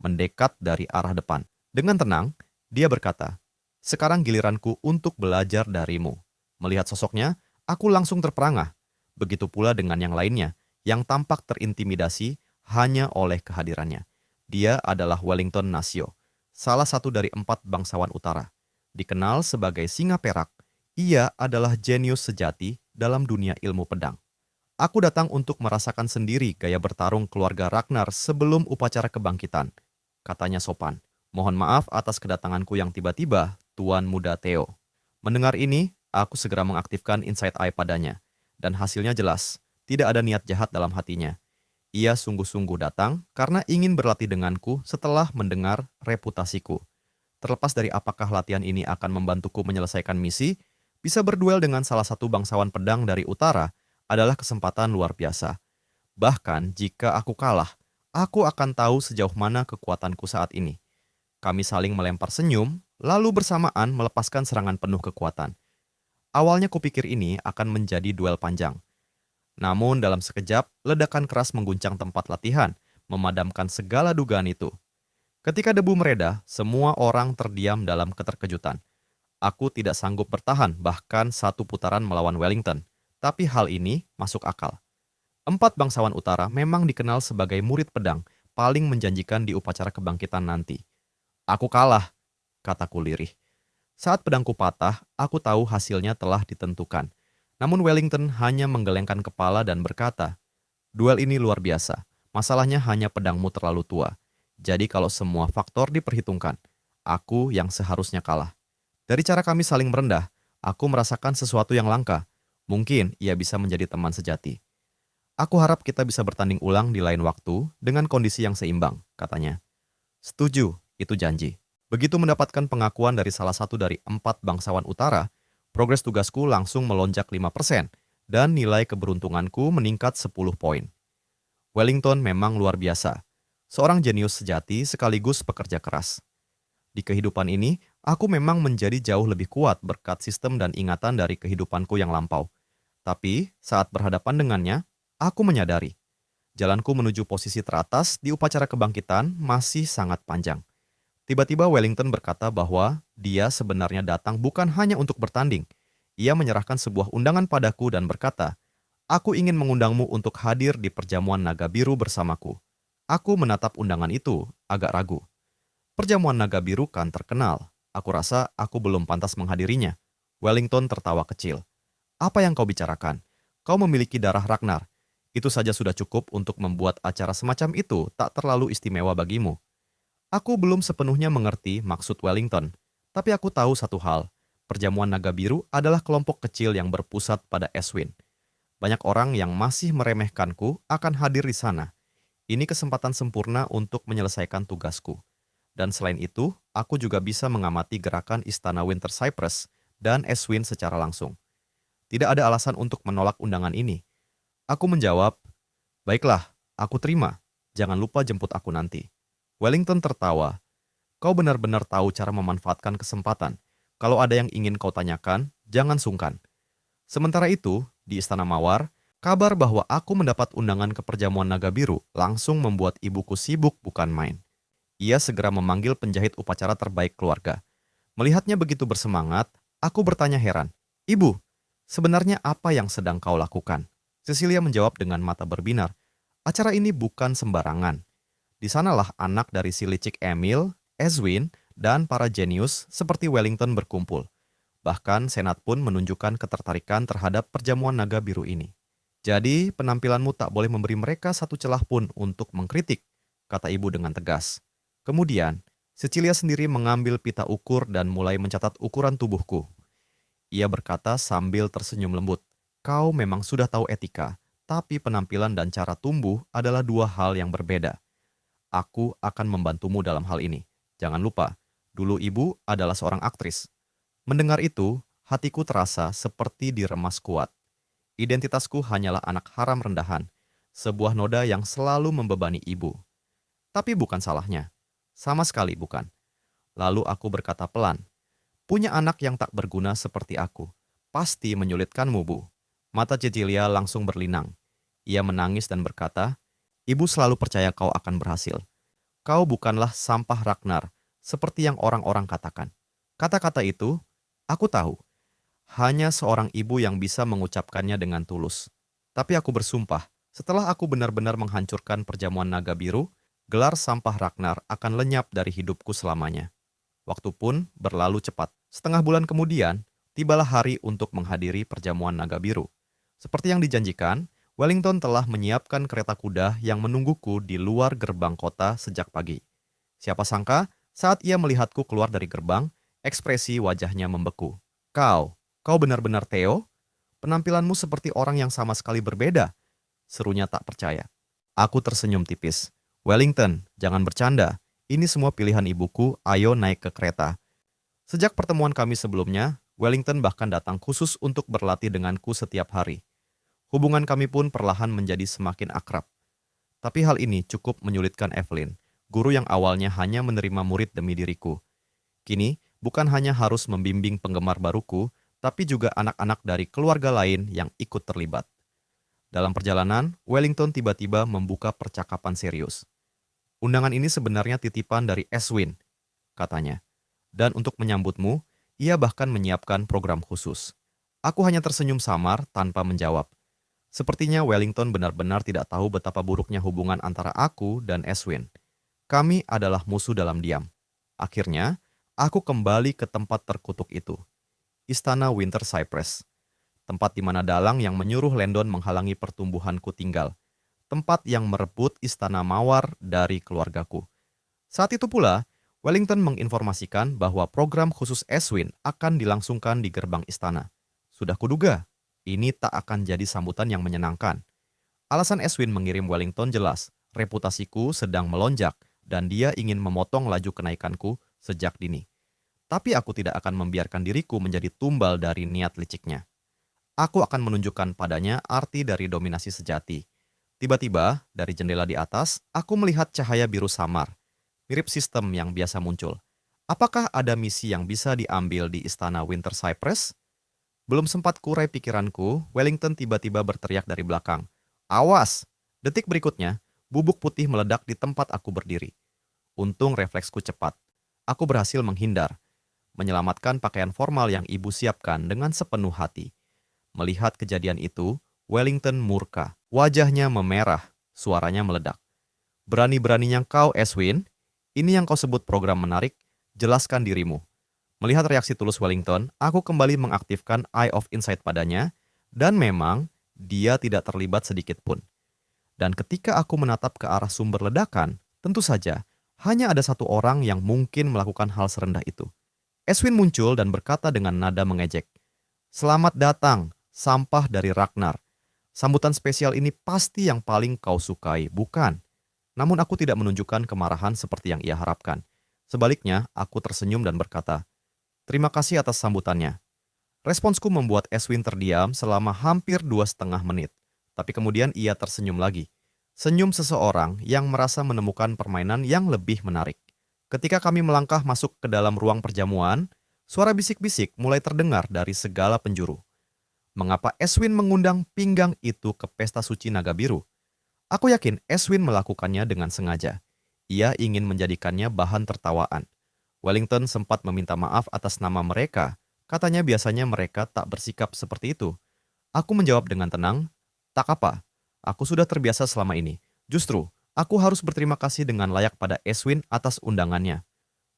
mendekat dari arah depan. Dengan tenang, dia berkata, "Sekarang giliranku untuk belajar darimu." Melihat sosoknya, aku langsung terperangah. Begitu pula dengan yang lainnya, yang tampak terintimidasi hanya oleh kehadirannya. Dia adalah Wellington Nasio, salah satu dari 4 bangsawan utara. Dikenal sebagai singa perak, ia adalah jenius sejati dalam dunia ilmu pedang. Aku datang untuk merasakan sendiri gaya bertarung keluarga Ragnar sebelum upacara kebangkitan, katanya sopan. Mohon maaf atas kedatanganku yang tiba-tiba, Tuan Muda Theo. Mendengar ini, aku segera mengaktifkan Inside Eye padanya. Dan hasilnya jelas, tidak ada niat jahat dalam hatinya. Ia sungguh-sungguh datang karena ingin berlatih denganku setelah mendengar reputasiku. Terlepas dari apakah latihan ini akan membantuku menyelesaikan misi, bisa berduel dengan salah satu bangsawan pedang dari utara adalah kesempatan luar biasa. Bahkan jika aku kalah, aku akan tahu sejauh mana kekuatanku saat ini. Kami saling melempar senyum, lalu bersamaan melepaskan serangan penuh kekuatan. Awalnya kupikir ini akan menjadi duel panjang. Namun dalam sekejap, ledakan keras mengguncang tempat latihan, memadamkan segala dugaan itu. Ketika debu mereda, semua orang terdiam dalam keterkejutan. Aku tidak sanggup bertahan bahkan satu putaran melawan Wellington. Tapi hal ini masuk akal. 4 bangsawan utara memang dikenal sebagai murid pedang paling menjanjikan di upacara kebangkitan nanti. Aku kalah, kataku lirih. Saat pedangku patah, aku tahu hasilnya telah ditentukan. Namun Wellington hanya menggelengkan kepala dan berkata, "Duel ini luar biasa. Masalahnya hanya pedangmu terlalu tua. Jadi kalau semua faktor diperhitungkan, aku yang seharusnya kalah." Dari cara kami saling merendah, aku merasakan sesuatu yang langka. Mungkin ia bisa menjadi teman sejati. "Aku harap kita bisa bertanding ulang di lain waktu dengan kondisi yang seimbang," katanya. "Setuju, itu janji." Begitu mendapatkan pengakuan dari salah satu dari 4 bangsawan utara, progres tugasku langsung melonjak 5% dan nilai keberuntunganku meningkat 10 poin. Wellington memang luar biasa. Seorang jenius sejati sekaligus pekerja keras. Di kehidupan ini, aku memang menjadi jauh lebih kuat berkat sistem dan ingatan dari kehidupanku yang lampau. Tapi, saat berhadapan dengannya, aku menyadari, jalanku menuju posisi teratas di upacara kebangkitan masih sangat panjang. Tiba-tiba Wellington berkata bahwa dia sebenarnya datang bukan hanya untuk bertanding. Ia menyerahkan sebuah undangan padaku dan berkata, "Aku ingin mengundangmu untuk hadir di perjamuan naga biru bersamaku." Aku menatap undangan itu, agak ragu. Perjamuan naga biru kan terkenal. Aku rasa aku belum pantas menghadirinya. Wellington tertawa kecil. "Apa yang kau bicarakan? Kau memiliki darah Ragnar. Itu saja sudah cukup untuk membuat acara semacam itu tak terlalu istimewa bagimu." Aku belum sepenuhnya mengerti maksud Wellington, tapi aku tahu satu hal. Perjamuan naga biru adalah kelompok kecil yang berpusat pada Eswin. Banyak orang yang masih meremehkanku akan hadir di sana. Ini kesempatan sempurna untuk menyelesaikan tugasku. Dan selain itu, aku juga bisa mengamati gerakan Istana Winter Cypress dan Eswin secara langsung. Tidak ada alasan untuk menolak undangan ini. Aku menjawab, "Baiklah, aku terima. Jangan lupa jemput aku nanti." Wellington tertawa. "Kau benar-benar tahu cara memanfaatkan kesempatan. Kalau ada yang ingin kau tanyakan, jangan sungkan." Sementara itu, di Istana Mawar, kabar bahwa aku mendapat undangan ke perjamuan naga biru langsung membuat ibuku sibuk bukan main. Ia segera memanggil penjahit upacara terbaik keluarga. Melihatnya begitu bersemangat, aku bertanya heran, "Ibu, sebenarnya apa yang sedang kau lakukan?" Cecilia menjawab dengan mata berbinar, "Acara ini bukan sembarangan. Di sanalah anak dari si licik Emil, Eswin, dan para jenius seperti Wellington berkumpul. Bahkan Senat pun menunjukkan ketertarikan terhadap perjamuan naga biru ini. Jadi, penampilanmu tak boleh memberi mereka satu celah pun untuk mengkritik, kata ibu dengan tegas. Kemudian, Cecilia sendiri mengambil pita ukur dan mulai mencatat ukuran tubuhku. Ia berkata sambil tersenyum lembut, "Kau memang sudah tahu etika, tapi penampilan dan cara tumbuh adalah dua hal yang berbeda. Aku akan membantumu dalam hal ini. Jangan lupa, dulu ibu adalah seorang aktris." Mendengar itu, hatiku terasa seperti diremas kuat. Identitasku hanyalah anak haram rendahan, sebuah noda yang selalu membebani ibu. Tapi bukan salahnya. Sama sekali bukan. Lalu aku berkata pelan, "Punya anak yang tak berguna seperti aku pasti menyulitkanmu, Bu." Mata Cecilia langsung berlinang. Ia menangis dan berkata, "Ibu selalu percaya kau akan berhasil. Kau bukanlah sampah Ragnar, seperti yang orang-orang katakan." Kata-kata itu, aku tahu, hanya seorang ibu yang bisa mengucapkannya dengan tulus. Tapi aku bersumpah, setelah aku benar-benar menghancurkan perjamuan naga biru, gelar sampah Ragnar akan lenyap dari hidupku selamanya. Waktu pun berlalu cepat. Setengah bulan kemudian, tibalah hari untuk menghadiri perjamuan naga biru. Seperti yang dijanjikan, Wellington telah menyiapkan kereta kuda yang menungguku di luar gerbang kota sejak pagi. Siapa sangka, saat ia melihatku keluar dari gerbang, ekspresi wajahnya membeku. Kau benar-benar Theo? Penampilanmu seperti orang yang sama sekali berbeda," serunya tak percaya. Aku tersenyum tipis. "Wellington, jangan bercanda. Ini semua pilihan ibuku, ayo naik ke kereta." Sejak pertemuan kami sebelumnya, Wellington bahkan datang khusus untuk berlatih denganku setiap hari. Hubungan kami pun perlahan menjadi semakin akrab. Tapi hal ini cukup menyulitkan Evelyn, guru yang awalnya hanya menerima murid demi diriku. Kini, bukan hanya harus membimbing penggemar baruku, tapi juga anak-anak dari keluarga lain yang ikut terlibat. Dalam perjalanan, Wellington tiba-tiba membuka percakapan serius. "Undangan ini sebenarnya titipan dari Eswin," katanya. "Dan untuk menyambutmu, ia bahkan menyiapkan program khusus." Aku hanya tersenyum samar tanpa menjawab. Sepertinya Wellington benar-benar tidak tahu betapa buruknya hubungan antara aku dan Eswin. Kami adalah musuh dalam diam. Akhirnya, aku kembali ke tempat terkutuk itu. Istana Winter Cypress. Tempat di mana dalang yang menyuruh Landon menghalangi pertumbuhanku tinggal. Tempat yang merebut istana mawar dari keluargaku. Saat itu pula, Wellington menginformasikan bahwa program khusus Eswin akan dilangsungkan di gerbang istana. Sudah kuduga, ini tak akan jadi sambutan yang menyenangkan. Alasan Eswin mengirim Wellington jelas, reputasiku sedang melonjak dan dia ingin memotong laju kenaikanku sejak dini. Tapi aku tidak akan membiarkan diriku menjadi tumbal dari niat liciknya. Aku akan menunjukkan padanya arti dari dominasi sejati. Tiba-tiba, dari jendela di atas, aku melihat cahaya biru samar, mirip sistem yang biasa muncul. Apakah ada misi yang bisa diambil di istana Winter Cypress? Belum sempat kurai pikiranku, Wellington tiba-tiba berteriak dari belakang. "Awas!" Detik berikutnya, bubuk putih meledak di tempat aku berdiri. Untung refleksku cepat. Aku berhasil menghindar, menyelamatkan pakaian formal yang ibu siapkan dengan sepenuh hati. Melihat kejadian itu, Wellington murka. Wajahnya memerah, suaranya meledak. "Berani-beraninya kau, Eswin? Ini yang kau sebut program menarik? Jelaskan dirimu." Melihat reaksi tulus Wellington, aku kembali mengaktifkan Eye of Insight padanya, dan memang dia tidak terlibat sedikit pun. Dan ketika aku menatap ke arah sumber ledakan, tentu saja hanya ada satu orang yang mungkin melakukan hal serendah itu. Eswin muncul dan berkata dengan nada mengejek, "Selamat datang, sampah dari Ragnar. Sambutan spesial ini pasti yang paling kau sukai, bukan?" Namun aku tidak menunjukkan kemarahan seperti yang ia harapkan. Sebaliknya, aku tersenyum dan berkata, "Terima kasih atas sambutannya." Responsku membuat Eswin terdiam selama hampir 2,5 menit. Tapi kemudian ia tersenyum lagi. Senyum seseorang yang merasa menemukan permainan yang lebih menarik. Ketika kami melangkah masuk ke dalam ruang perjamuan, suara bisik-bisik mulai terdengar dari segala penjuru. Mengapa Eswin mengundang pinggang itu ke pesta suci naga biru? Aku yakin Eswin melakukannya dengan sengaja. Ia ingin menjadikannya bahan tertawaan. Wellington sempat meminta maaf atas nama mereka. Katanya biasanya mereka tak bersikap seperti itu. Aku menjawab dengan tenang, "Tak apa, aku sudah terbiasa selama ini. Justru, aku harus berterima kasih dengan layak pada Eswin atas undangannya."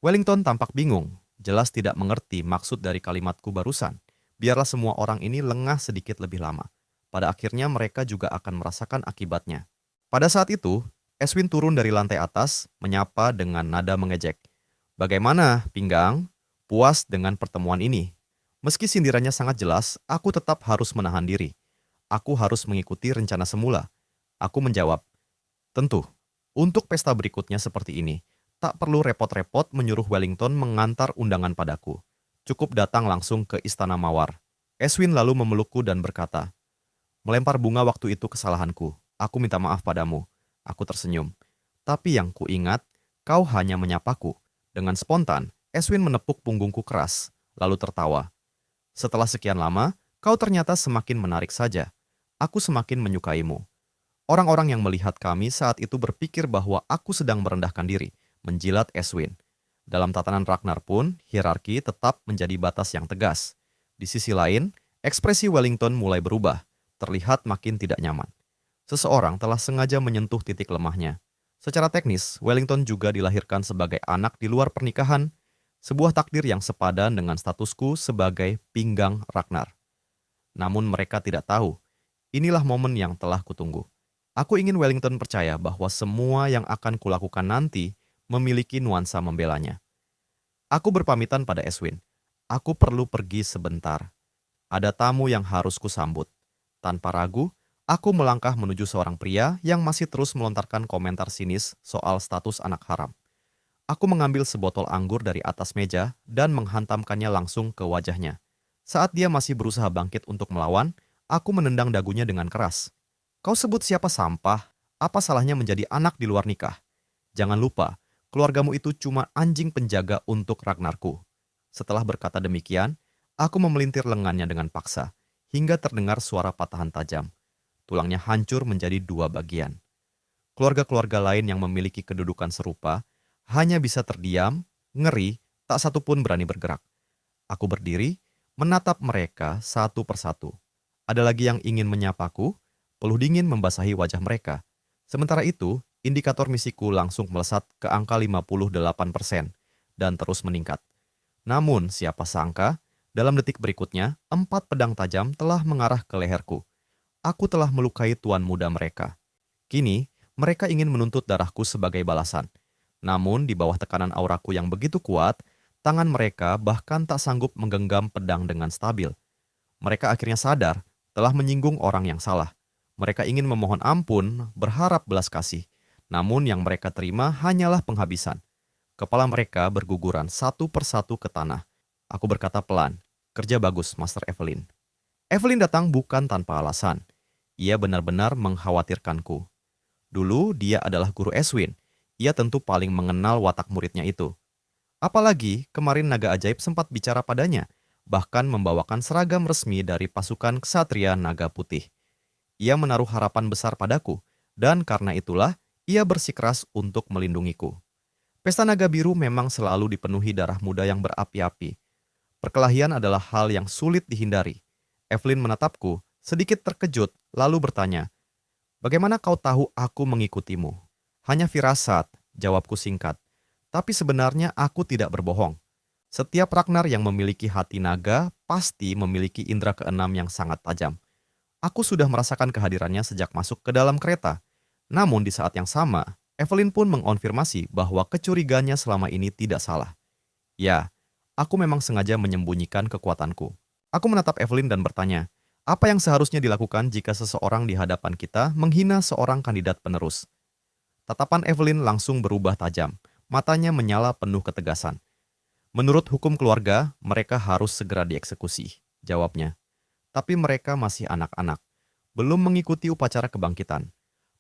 Wellington tampak bingung, jelas tidak mengerti maksud dari kalimatku barusan. Biarlah semua orang ini lengah sedikit lebih lama. Pada akhirnya mereka juga akan merasakan akibatnya. Pada saat itu, Eswin turun dari lantai atas, menyapa dengan nada mengejek. Bagaimana, pinggang? Puas dengan pertemuan ini? Meski sindirannya sangat jelas, aku tetap harus menahan diri. Aku harus mengikuti rencana semula. Aku menjawab, tentu. Untuk pesta berikutnya seperti ini, tak perlu repot-repot menyuruh Wellington mengantar undangan padaku. Cukup datang langsung ke Istana Mawar. Eswin lalu memelukku dan berkata, melempar bunga waktu itu kesalahanku. Aku minta maaf padamu. Aku tersenyum. Tapi yang kuingat, kau hanya menyapaku. Dengan spontan, Eswin menepuk punggungku keras, lalu tertawa. Setelah sekian lama, kau ternyata semakin menarik saja. Aku semakin menyukaimu. Orang-orang yang melihat kami saat itu berpikir bahwa aku sedang merendahkan diri, menjilat Eswin. Dalam tatanan Ragnar pun, hierarki tetap menjadi batas yang tegas. Di sisi lain, ekspresi Wellington mulai berubah, terlihat makin tidak nyaman. Seseorang telah sengaja menyentuh titik lemahnya. Secara teknis, Wellington juga dilahirkan sebagai anak di luar pernikahan, sebuah takdir yang sepadan dengan statusku sebagai pinggang Ragnar. Namun mereka tidak tahu, inilah momen yang telah kutunggu. Aku ingin Wellington percaya bahwa semua yang akan kulakukan nanti memiliki nuansa membelanya. Aku berpamitan pada Eswin. Aku perlu pergi sebentar. Ada tamu yang harus kusambut. Tanpa ragu, aku melangkah menuju seorang pria yang masih terus melontarkan komentar sinis soal status anak haram. Aku mengambil sebotol anggur dari atas meja dan menghantamkannya langsung ke wajahnya. Saat dia masih berusaha bangkit untuk melawan, aku menendang dagunya dengan keras. Kau sebut siapa sampah? Apa salahnya menjadi anak di luar nikah? Jangan lupa, keluargamu itu cuma anjing penjaga untuk Ragnarku. Setelah berkata demikian, aku memelintir lengannya dengan paksa, hingga terdengar suara patahan tajam. Tulangnya hancur menjadi dua bagian. Keluarga-keluarga lain yang memiliki kedudukan serupa hanya bisa terdiam, ngeri, tak satu pun berani bergerak. Aku berdiri, menatap mereka satu persatu. Ada lagi yang ingin menyapaku, peluh dingin membasahi wajah mereka. Sementara itu, indikator misiku langsung melesat ke angka 58% dan terus meningkat. Namun, siapa sangka, dalam detik berikutnya, 4 pedang tajam telah mengarah ke leherku. Aku telah melukai tuan muda mereka. Kini, mereka ingin menuntut darahku sebagai balasan. Namun, di bawah tekanan auraku yang begitu kuat, tangan mereka bahkan tak sanggup menggenggam pedang dengan stabil. Mereka akhirnya sadar telah menyinggung orang yang salah. Mereka ingin memohon ampun, berharap belas kasih. Namun yang mereka terima hanyalah penghabisan. Kepala mereka berguguran satu persatu ke tanah. Aku berkata pelan, kerja bagus, Master Evelyn. Evelyn datang bukan tanpa alasan. Ia benar-benar mengkhawatirkanku. Dulu dia adalah guru Eswin. Ia tentu paling mengenal watak muridnya itu. Apalagi kemarin naga ajaib sempat bicara padanya, bahkan membawakan seragam resmi dari pasukan ksatria naga putih. Ia menaruh harapan besar padaku, dan karena itulah ia bersikeras untuk melindungiku. Pesta naga biru memang selalu dipenuhi darah muda yang berapi-api. Perkelahian adalah hal yang sulit dihindari. Evelyn menatapku, sedikit terkejut, lalu bertanya, bagaimana kau tahu aku mengikutimu? Hanya firasat, jawabku singkat. Tapi sebenarnya aku tidak berbohong. Setiap Ragnar yang memiliki hati naga pasti memiliki indera keenam yang sangat tajam. Aku sudah merasakan kehadirannya sejak masuk ke dalam kereta. Namun di saat yang sama, Evelyn pun mengonfirmasi bahwa kecurigaannya selama ini tidak salah. Ya, aku memang sengaja menyembunyikan kekuatanku. Aku menatap Evelyn dan bertanya, apa yang seharusnya dilakukan jika seseorang di hadapan kita menghina seorang kandidat penerus? Tatapan Evelyn langsung berubah tajam, matanya menyala penuh ketegasan. Menurut hukum keluarga, mereka harus segera dieksekusi, jawabnya. Tapi mereka masih anak-anak, belum mengikuti upacara kebangkitan.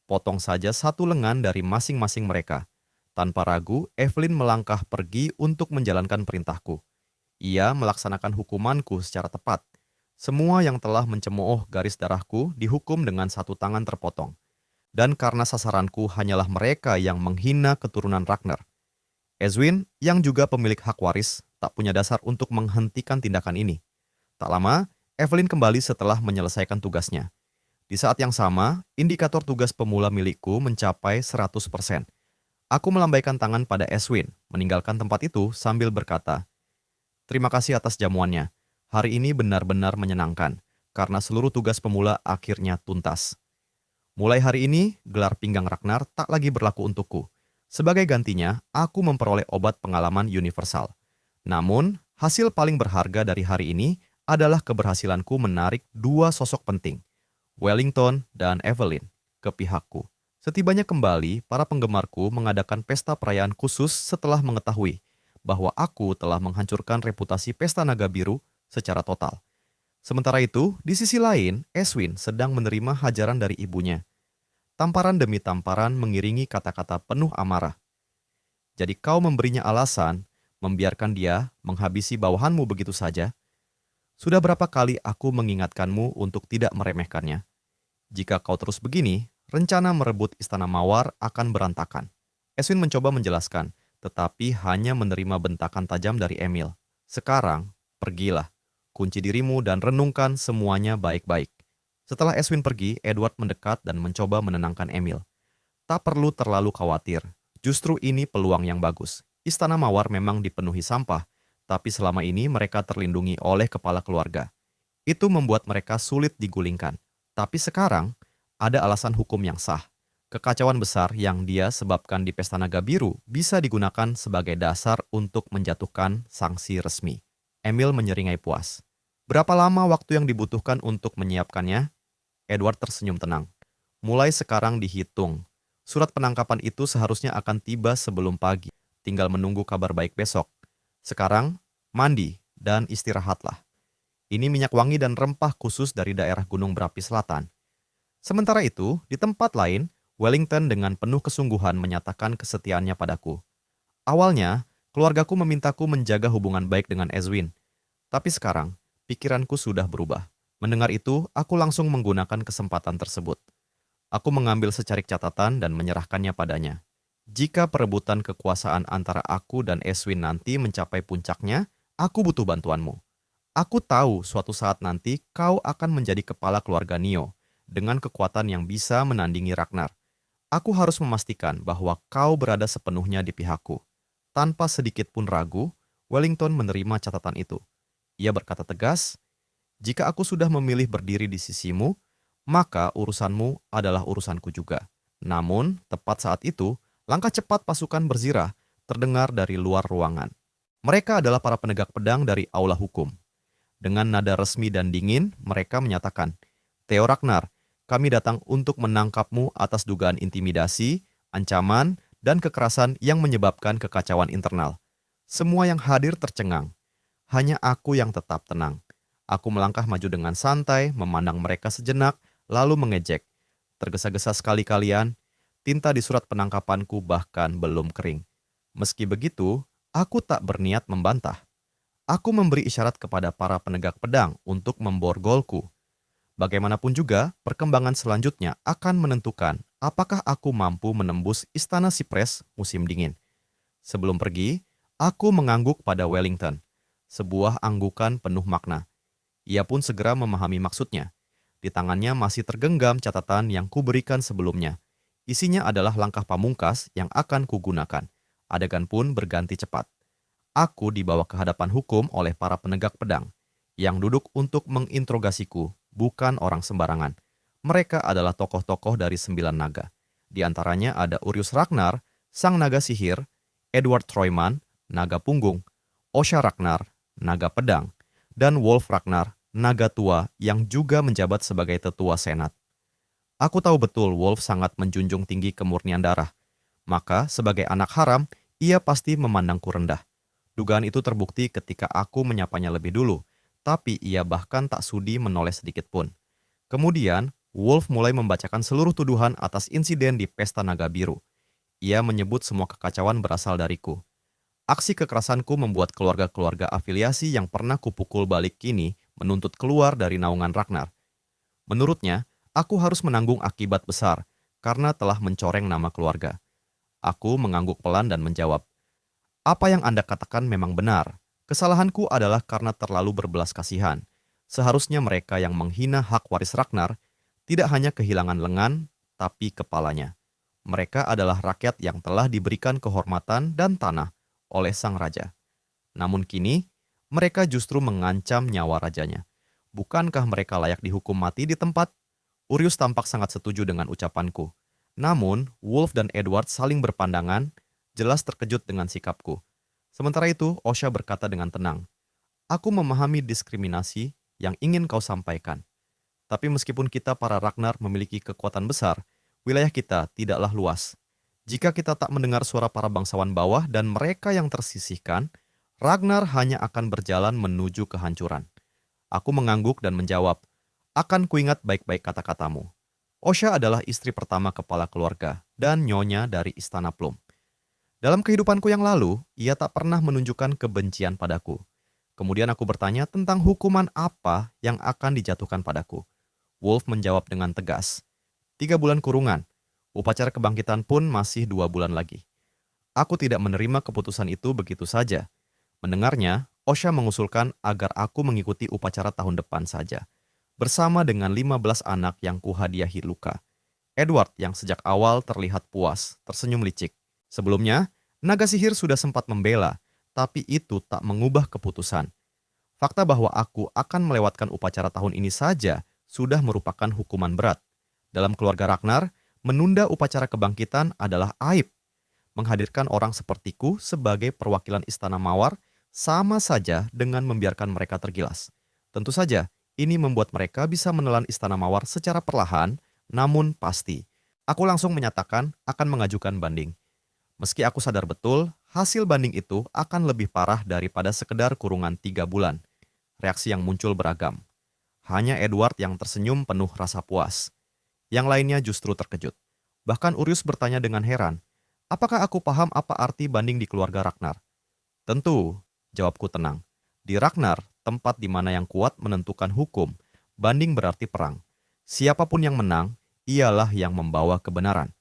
Potong saja satu lengan dari masing-masing mereka. Tanpa ragu, Evelyn melangkah pergi untuk menjalankan perintahku. Ia melaksanakan hukumanku secara tepat. Semua yang telah mencemooh garis darahku dihukum dengan satu tangan terpotong. Dan karena sasaranku hanyalah mereka yang menghina keturunan Ragnar. Eswin, yang juga pemilik hak waris, tak punya dasar untuk menghentikan tindakan ini. Tak lama, Evelyn kembali setelah menyelesaikan tugasnya. Di saat yang sama, indikator tugas pemula milikku mencapai 100%. Aku melambaikan tangan pada Eswin, meninggalkan tempat itu sambil berkata, "Terima kasih atas jamuannya. Hari ini benar-benar menyenangkan, karena seluruh tugas pemula akhirnya tuntas. Mulai hari ini, gelar pinggang Ragnar tak lagi berlaku untukku. Sebagai gantinya, aku memperoleh obat pengalaman universal. Namun, hasil paling berharga dari hari ini adalah keberhasilanku menarik dua sosok penting, Wellington dan Evelyn, ke pihakku. Setibanya kembali, para penggemarku mengadakan pesta perayaan khusus setelah mengetahui bahwa aku telah menghancurkan reputasi Pesta Naga Biru secara total. Sementara itu, di sisi lain, Eswin sedang menerima hajaran dari ibunya. Tamparan demi tamparan mengiringi kata-kata penuh amarah. Jadi kau memberinya alasan, membiarkan dia menghabisi bawahanmu begitu saja? Sudah berapa kali aku mengingatkanmu untuk tidak meremehkannya? Jika kau terus begini, rencana merebut Istana Mawar akan berantakan. Eswin mencoba menjelaskan, tetapi hanya menerima bentakan tajam dari Emil. Sekarang, pergilah. Kunci dirimu dan renungkan semuanya baik-baik. Setelah Eswin pergi, Edward mendekat dan mencoba menenangkan Emil. Tak perlu terlalu khawatir. Justru ini peluang yang bagus. Istana Mawar memang dipenuhi sampah, tapi selama ini mereka terlindungi oleh kepala keluarga. Itu membuat mereka sulit digulingkan. Tapi sekarang, ada alasan hukum yang sah. Kekacauan besar yang dia sebabkan di Pesta Naga Biru bisa digunakan sebagai dasar untuk menjatuhkan sanksi resmi. Emil menyeringai puas. Berapa lama waktu yang dibutuhkan untuk menyiapkannya? Edward tersenyum tenang. Mulai sekarang dihitung. Surat penangkapan itu seharusnya akan tiba sebelum pagi. Tinggal menunggu kabar baik besok. Sekarang, mandi dan istirahatlah. Ini minyak wangi dan rempah khusus dari daerah Gunung Berapi Selatan. Sementara itu, di tempat lain, Wellington dengan penuh kesungguhan menyatakan kesetiaannya padaku. Awalnya, keluargaku memintaku menjaga hubungan baik dengan Eswin. Tapi sekarang, pikiranku sudah berubah. Mendengar itu, aku langsung menggunakan kesempatan tersebut. Aku mengambil secarik catatan dan menyerahkannya padanya. Jika perebutan kekuasaan antara aku dan Eswin nanti mencapai puncaknya, aku butuh bantuanmu. Aku tahu suatu saat nanti kau akan menjadi kepala keluarga Neo dengan kekuatan yang bisa menandingi Ragnar. Aku harus memastikan bahwa kau berada sepenuhnya di pihakku. Tanpa sedikit pun ragu, Wellington menerima catatan itu. Ia berkata tegas, "Jika aku sudah memilih berdiri di sisimu, maka urusanmu adalah urusanku juga." Namun, tepat saat itu, langkah cepat pasukan berzirah terdengar dari luar ruangan. Mereka adalah para penegak pedang dari aula hukum. Dengan nada resmi dan dingin, mereka menyatakan, "Theo Ragnar, kami datang untuk menangkapmu atas dugaan intimidasi, ancaman, dan kekerasan yang menyebabkan kekacauan internal." Semua yang hadir tercengang. Hanya aku yang tetap tenang. Aku melangkah maju dengan santai, memandang mereka sejenak, lalu mengejek. "Tergesa-gesa sekali kalian, tinta di surat penangkapanku bahkan belum kering." Meski begitu, aku tak berniat membantah. Aku memberi isyarat kepada para penegak pedang untuk memborgolku. Bagaimanapun juga, perkembangan selanjutnya akan menentukan apakah aku mampu menembus Istana Sipres musim dingin. Sebelum pergi, aku mengangguk pada Wellington. Sebuah anggukan penuh makna. Ia pun segera memahami maksudnya. Di tangannya masih tergenggam catatan yang kuberikan sebelumnya. Isinya adalah langkah pamungkas yang akan kugunakan. Adegan pun berganti cepat. Aku dibawa ke hadapan hukum oleh para penegak pedang, yang duduk untuk menginterogasiku, bukan orang sembarangan. Mereka adalah tokoh-tokoh dari 9 naga. Di antaranya ada Urius Ragnar, sang naga sihir, Edward Troyman, naga punggung, Osha Ragnar, naga pedang, dan Wolf Ragnar, naga tua yang juga menjabat sebagai tetua senat. Aku tahu betul Wolf sangat menjunjung tinggi kemurnian darah. Maka, sebagai anak haram, ia pasti memandangku rendah. Dugaan itu terbukti ketika aku menyapanya lebih dulu, tapi ia bahkan tak sudi menoleh sedikit pun. Kemudian, Wolf mulai membacakan seluruh tuduhan atas insiden di Pesta Naga Biru. Ia menyebut semua kekacauan berasal dariku. Aksi kekerasanku membuat keluarga-keluarga afiliasi yang pernah kupukul balik kini menuntut keluar dari naungan Ragnar. Menurutnya, aku harus menanggung akibat besar karena telah mencoreng nama keluarga. Aku mengangguk pelan dan menjawab, "Apa yang Anda katakan memang benar. Kesalahanku adalah karena terlalu berbelas kasihan. Seharusnya mereka yang menghina hak waris Ragnar tidak hanya kehilangan lengan, tapi kepalanya." Mereka adalah rakyat yang telah diberikan kehormatan dan tanah oleh sang raja. Namun kini, mereka justru mengancam nyawa rajanya. Bukankah mereka layak dihukum mati di tempat? Urius tampak sangat setuju dengan ucapanku. Namun, Wolf dan Edward saling berpandangan, jelas terkejut dengan sikapku. Sementara itu, Osha berkata dengan tenang, "Aku memahami diskriminasi yang ingin kau sampaikan. Tapi meskipun kita para Ragnar memiliki kekuatan besar, wilayah kita tidaklah luas. Jika kita tak mendengar suara para bangsawan bawah dan mereka yang tersisihkan, Ragnar hanya akan berjalan menuju kehancuran." Aku mengangguk dan menjawab, "Akan kuingat baik-baik kata-katamu." Osha adalah istri pertama kepala keluarga dan nyonya dari Istana Plum. Dalam kehidupanku yang lalu, ia tak pernah menunjukkan kebencian padaku. Kemudian aku bertanya tentang hukuman apa yang akan dijatuhkan padaku. Wolf menjawab dengan tegas, 3 bulan kurungan. Upacara kebangkitan pun masih 2 bulan lagi. Aku tidak menerima keputusan itu begitu saja. Mendengarnya, Osha mengusulkan agar aku mengikuti upacara tahun depan saja, bersama dengan 15 anak yang kuhadiahi luka. Edward yang sejak awal terlihat puas, tersenyum licik. Sebelumnya, naga sihir sudah sempat membela, tapi itu tak mengubah keputusan. Fakta bahwa aku akan melewatkan upacara tahun ini saja sudah merupakan hukuman berat. Dalam keluarga Ragnar, menunda upacara kebangkitan adalah aib. Menghadirkan orang sepertiku sebagai perwakilan Istana Mawar sama saja dengan membiarkan mereka tergilas. Tentu saja, ini membuat mereka bisa menelan Istana Mawar secara perlahan, namun pasti. Aku langsung menyatakan akan mengajukan banding. Meski aku sadar betul, hasil banding itu akan lebih parah daripada sekedar kurungan 3 bulan. Reaksi yang muncul beragam. Hanya Edward yang tersenyum penuh rasa puas. Yang lainnya justru terkejut. Bahkan Urius bertanya dengan heran, apakah aku paham apa arti banding di keluarga Ragnar? Tentu, jawabku tenang. Di Ragnar, tempat di mana yang kuat menentukan hukum, banding berarti perang. Siapapun yang menang, ialah yang membawa kebenaran.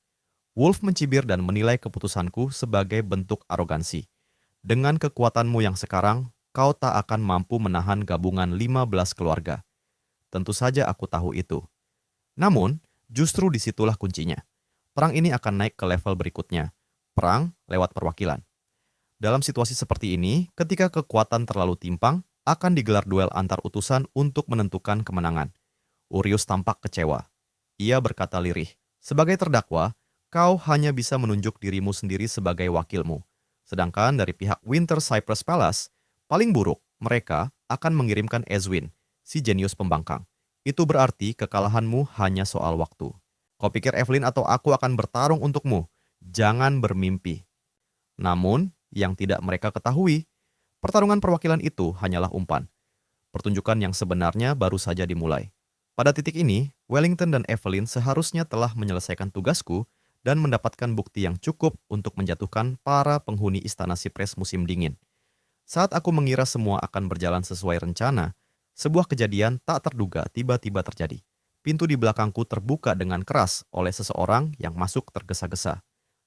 Wolf mencibir dan menilai keputusanku sebagai bentuk arogansi. Dengan kekuatanmu yang sekarang, kau tak akan mampu menahan gabungan 15 keluarga. Tentu saja aku tahu itu. Namun, justru disitulah kuncinya. Perang ini akan naik ke level berikutnya. Perang lewat perwakilan. Dalam situasi seperti ini, ketika kekuatan terlalu timpang, akan digelar duel antar utusan untuk menentukan kemenangan. Urius tampak kecewa. Ia berkata lirih, "Sebagai terdakwa, kau hanya bisa menunjuk dirimu sendiri sebagai wakilmu. Sedangkan dari pihak Winter Cypress Palace, paling buruk, mereka akan mengirimkan Ezwin, si jenius pembangkang. Itu berarti kekalahanmu hanya soal waktu. Kau pikir Evelyn atau aku akan bertarung untukmu? Jangan bermimpi." Namun, yang tidak mereka ketahui, pertarungan perwakilan itu hanyalah umpan. Pertunjukan yang sebenarnya baru saja dimulai. Pada titik ini, Wellington dan Evelyn seharusnya telah menyelesaikan tugasku dan mendapatkan bukti yang cukup untuk menjatuhkan para penghuni Istana Sipres musim dingin. Saat aku mengira semua akan berjalan sesuai rencana, sebuah kejadian tak terduga tiba-tiba terjadi. Pintu di belakangku terbuka dengan keras oleh seseorang yang masuk tergesa-gesa.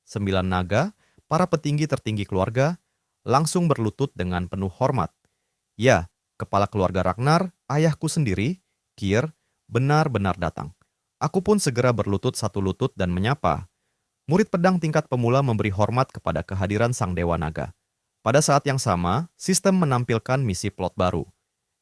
9 naga, para petinggi tertinggi keluarga, langsung berlutut dengan penuh hormat. Ya, kepala keluarga Ragnar, ayahku sendiri, Kier, benar-benar datang. Aku pun segera berlutut satu lutut dan menyapa. Murid pedang tingkat pemula memberi hormat kepada kehadiran sang Dewa Naga. Pada saat yang sama, sistem menampilkan misi plot baru.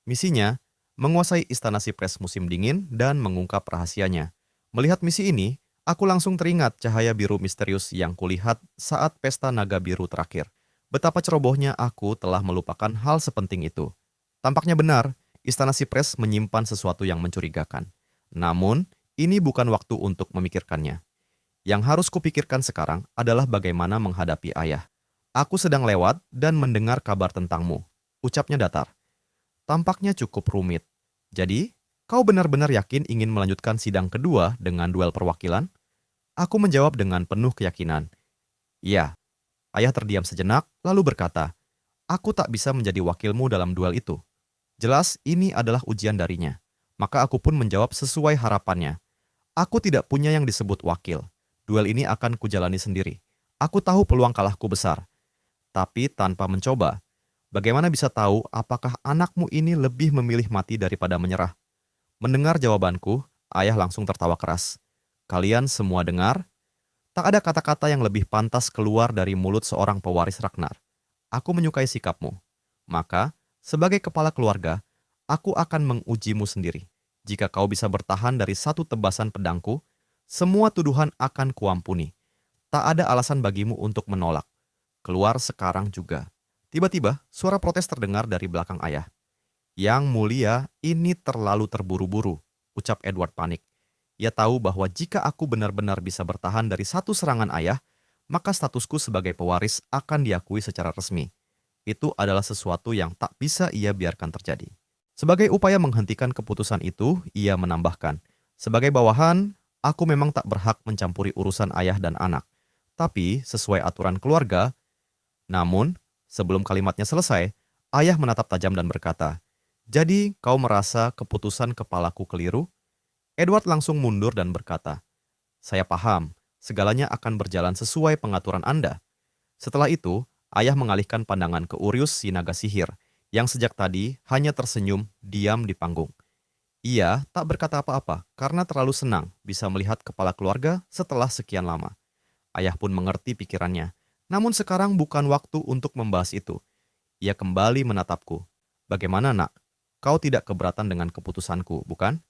Misinya, menguasai Istana Sipres musim dingin dan mengungkap rahasianya. Melihat misi ini, aku langsung teringat cahaya biru misterius yang kulihat saat pesta naga biru terakhir. Betapa cerobohnya aku telah melupakan hal sepenting itu. Tampaknya benar, Istana Sipres menyimpan sesuatu yang mencurigakan. Namun, ini bukan waktu untuk memikirkannya. Yang harus kupikirkan sekarang adalah bagaimana menghadapi ayah. "Aku sedang lewat dan mendengar kabar tentangmu," ucapnya datar. "Tampaknya cukup rumit. Jadi, kau benar-benar yakin ingin melanjutkan sidang kedua dengan duel perwakilan?" Aku menjawab dengan penuh keyakinan. "Iya." Ayah terdiam sejenak, lalu berkata, "Aku tak bisa menjadi wakilmu dalam duel itu." Jelas ini adalah ujian darinya. Maka aku pun menjawab sesuai harapannya. "Aku tidak punya yang disebut wakil. Duel ini akan kujalani sendiri. Aku tahu peluang kalahku besar. Tapi tanpa mencoba, bagaimana bisa tahu apakah anakmu ini lebih memilih mati daripada menyerah?" Mendengar jawabanku, ayah langsung tertawa keras. "Kalian semua dengar? Tak ada kata-kata yang lebih pantas keluar dari mulut seorang pewaris Ragnar. Aku menyukai sikapmu. Maka, sebagai kepala keluarga, aku akan mengujimu sendiri. Jika kau bisa bertahan dari satu tebasan pedangku, semua tuduhan akan kuampuni. Tak ada alasan bagimu untuk menolak. Keluar sekarang juga. Tiba-tiba, suara protes terdengar dari belakang ayah. Yang mulia, ini terlalu terburu-buru, ucap Edward panik. Ia tahu bahwa jika aku benar-benar bisa bertahan dari satu serangan ayah, maka statusku sebagai pewaris akan diakui secara resmi. Itu adalah sesuatu yang tak bisa ia biarkan terjadi. Sebagai upaya menghentikan keputusan itu, ia menambahkan, sebagai bawahan, aku memang tak berhak mencampuri urusan ayah dan anak. Tapi, sesuai aturan keluarga, namun, sebelum kalimatnya selesai, ayah menatap tajam dan berkata, "Jadi kau merasa keputusan kepalaku keliru?" Edward langsung mundur dan berkata, "Saya paham, segalanya akan berjalan sesuai pengaturan Anda." Setelah itu, ayah mengalihkan pandangan ke Urius si naga sihir, yang sejak tadi hanya tersenyum diam di panggung. Ia tak berkata apa-apa karena terlalu senang bisa melihat kepala keluarga setelah sekian lama. Ayah pun mengerti pikirannya. Namun sekarang bukan waktu untuk membahas itu. Ia kembali menatapku. "Bagaimana, Nak? Kau tidak keberatan dengan keputusanku, bukan?"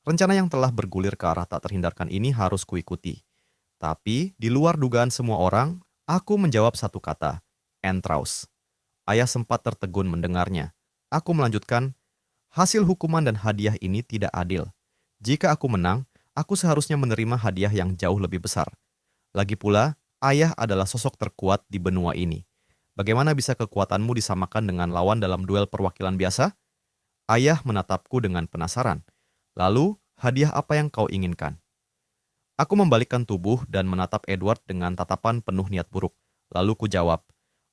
Rencana yang telah bergulir ke arah tak terhindarkan ini harus kuikuti. Tapi, di luar dugaan semua orang, aku menjawab satu kata, "Entraus." Ayah sempat tertegun mendengarnya. Aku melanjutkan, "Hasil hukuman dan hadiah ini tidak adil. Jika aku menang, aku seharusnya menerima hadiah yang jauh lebih besar. Lagi pula, ayah adalah sosok terkuat di benua ini. Bagaimana bisa kekuatanmu disamakan dengan lawan dalam duel perwakilan biasa?" Ayah menatapku dengan penasaran. "Lalu, hadiah apa yang kau inginkan?" Aku membalikkan tubuh dan menatap Edward dengan tatapan penuh niat buruk. Lalu ku jawab,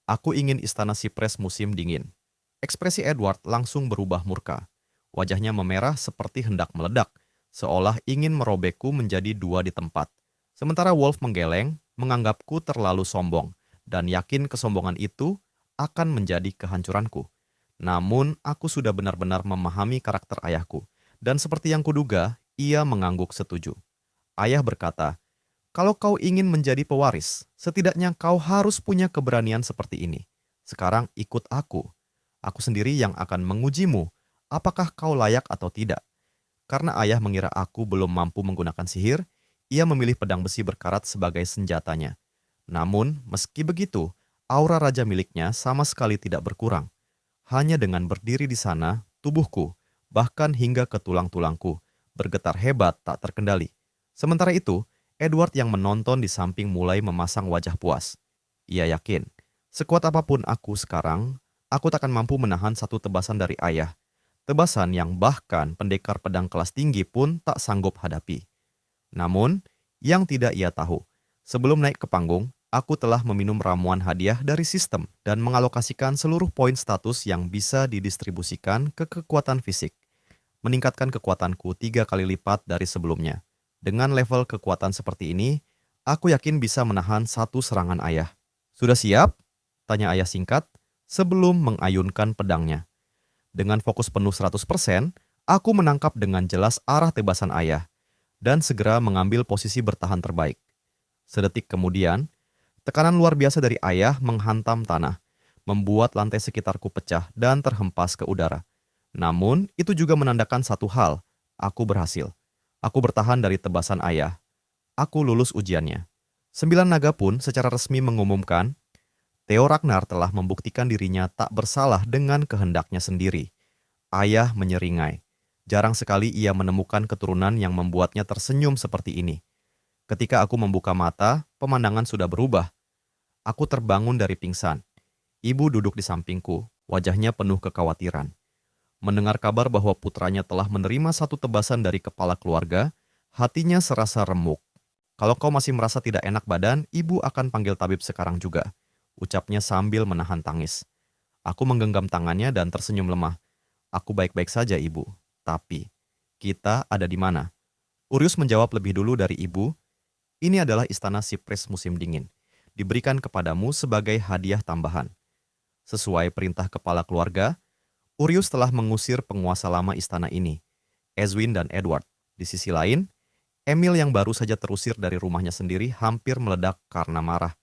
"Aku ingin istana Sipres musim dingin." Ekspresi Edward langsung berubah murka. Wajahnya memerah seperti hendak meledak, seolah ingin merobekku menjadi dua di tempat. Sementara Wolf menggeleng, menganggapku terlalu sombong, dan yakin kesombongan itu akan menjadi kehancuranku. Namun, aku sudah benar-benar memahami karakter ayahku, dan seperti yang kuduga, ia mengangguk setuju. Ayah berkata, "Kalau kau ingin menjadi pewaris, setidaknya kau harus punya keberanian seperti ini. Sekarang ikut aku. Aku sendiri yang akan mengujimu, apakah kau layak atau tidak." Karena ayah mengira aku belum mampu menggunakan sihir, ia memilih pedang besi berkarat sebagai senjatanya. Namun, meski begitu, aura raja miliknya sama sekali tidak berkurang. Hanya dengan berdiri di sana, tubuhku, bahkan hingga ke tulang-tulangku, bergetar hebat tak terkendali. Sementara itu, Edward yang menonton di samping mulai memasang wajah puas. Ia yakin, sekuat apapun aku sekarang, aku takkan mampu menahan satu tebasan dari ayah. Tebasan yang bahkan pendekar pedang kelas tinggi pun tak sanggup hadapi. Namun, yang tidak ia tahu, sebelum naik ke panggung, aku telah meminum ramuan hadiah dari sistem dan mengalokasikan seluruh poin status yang bisa didistribusikan ke kekuatan fisik, meningkatkan kekuatanku 3 kali lipat dari sebelumnya. Dengan level kekuatan seperti ini, aku yakin bisa menahan satu serangan ayah. "Sudah siap?" tanya ayah singkat sebelum mengayunkan pedangnya. Dengan fokus penuh 100%, aku menangkap dengan jelas arah tebasan ayah dan segera mengambil posisi bertahan terbaik. Sedetik kemudian, tekanan luar biasa dari ayah menghantam tanah, membuat lantai sekitarku pecah dan terhempas ke udara. Namun, itu juga menandakan satu hal, aku berhasil. Aku bertahan dari tebasan ayah. Aku lulus ujiannya. 9 naga pun secara resmi mengumumkan, Theo Ragnar telah membuktikan dirinya tak bersalah dengan kehendaknya sendiri. Ayah menyeringai. Jarang sekali ia menemukan keturunan yang membuatnya tersenyum seperti ini. Ketika aku membuka mata, pemandangan sudah berubah. Aku terbangun dari pingsan. Ibu duduk di sampingku, wajahnya penuh kekhawatiran. Mendengar kabar bahwa putranya telah menerima satu tebasan dari kepala keluarga, hatinya serasa remuk. "Kalau kau masih merasa tidak enak badan, ibu akan panggil tabib sekarang juga," ucapnya sambil menahan tangis. Aku menggenggam tangannya dan tersenyum lemah. "Aku baik-baik saja, Ibu. Tapi, kita ada di mana?" Urius menjawab lebih dulu dari ibu, "Ini adalah istana Sipres musim dingin. Diberikan kepadamu sebagai hadiah tambahan." Sesuai perintah kepala keluarga, Urius telah mengusir penguasa lama istana ini, Ezwin dan Edward. Di sisi lain, Emil yang baru saja terusir dari rumahnya sendiri hampir meledak karena marah.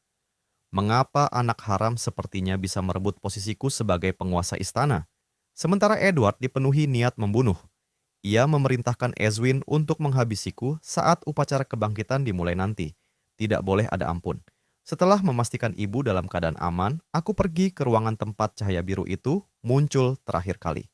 Mengapa anak haram sepertinya bisa merebut posisiku sebagai penguasa istana? Sementara Edward dipenuhi niat membunuh. Ia memerintahkan Ezwin untuk menghabisiku saat upacara kebangkitan dimulai nanti. Tidak boleh ada ampun. Setelah memastikan ibu dalam keadaan aman, aku pergi ke ruangan tempat cahaya biru itu muncul terakhir kali.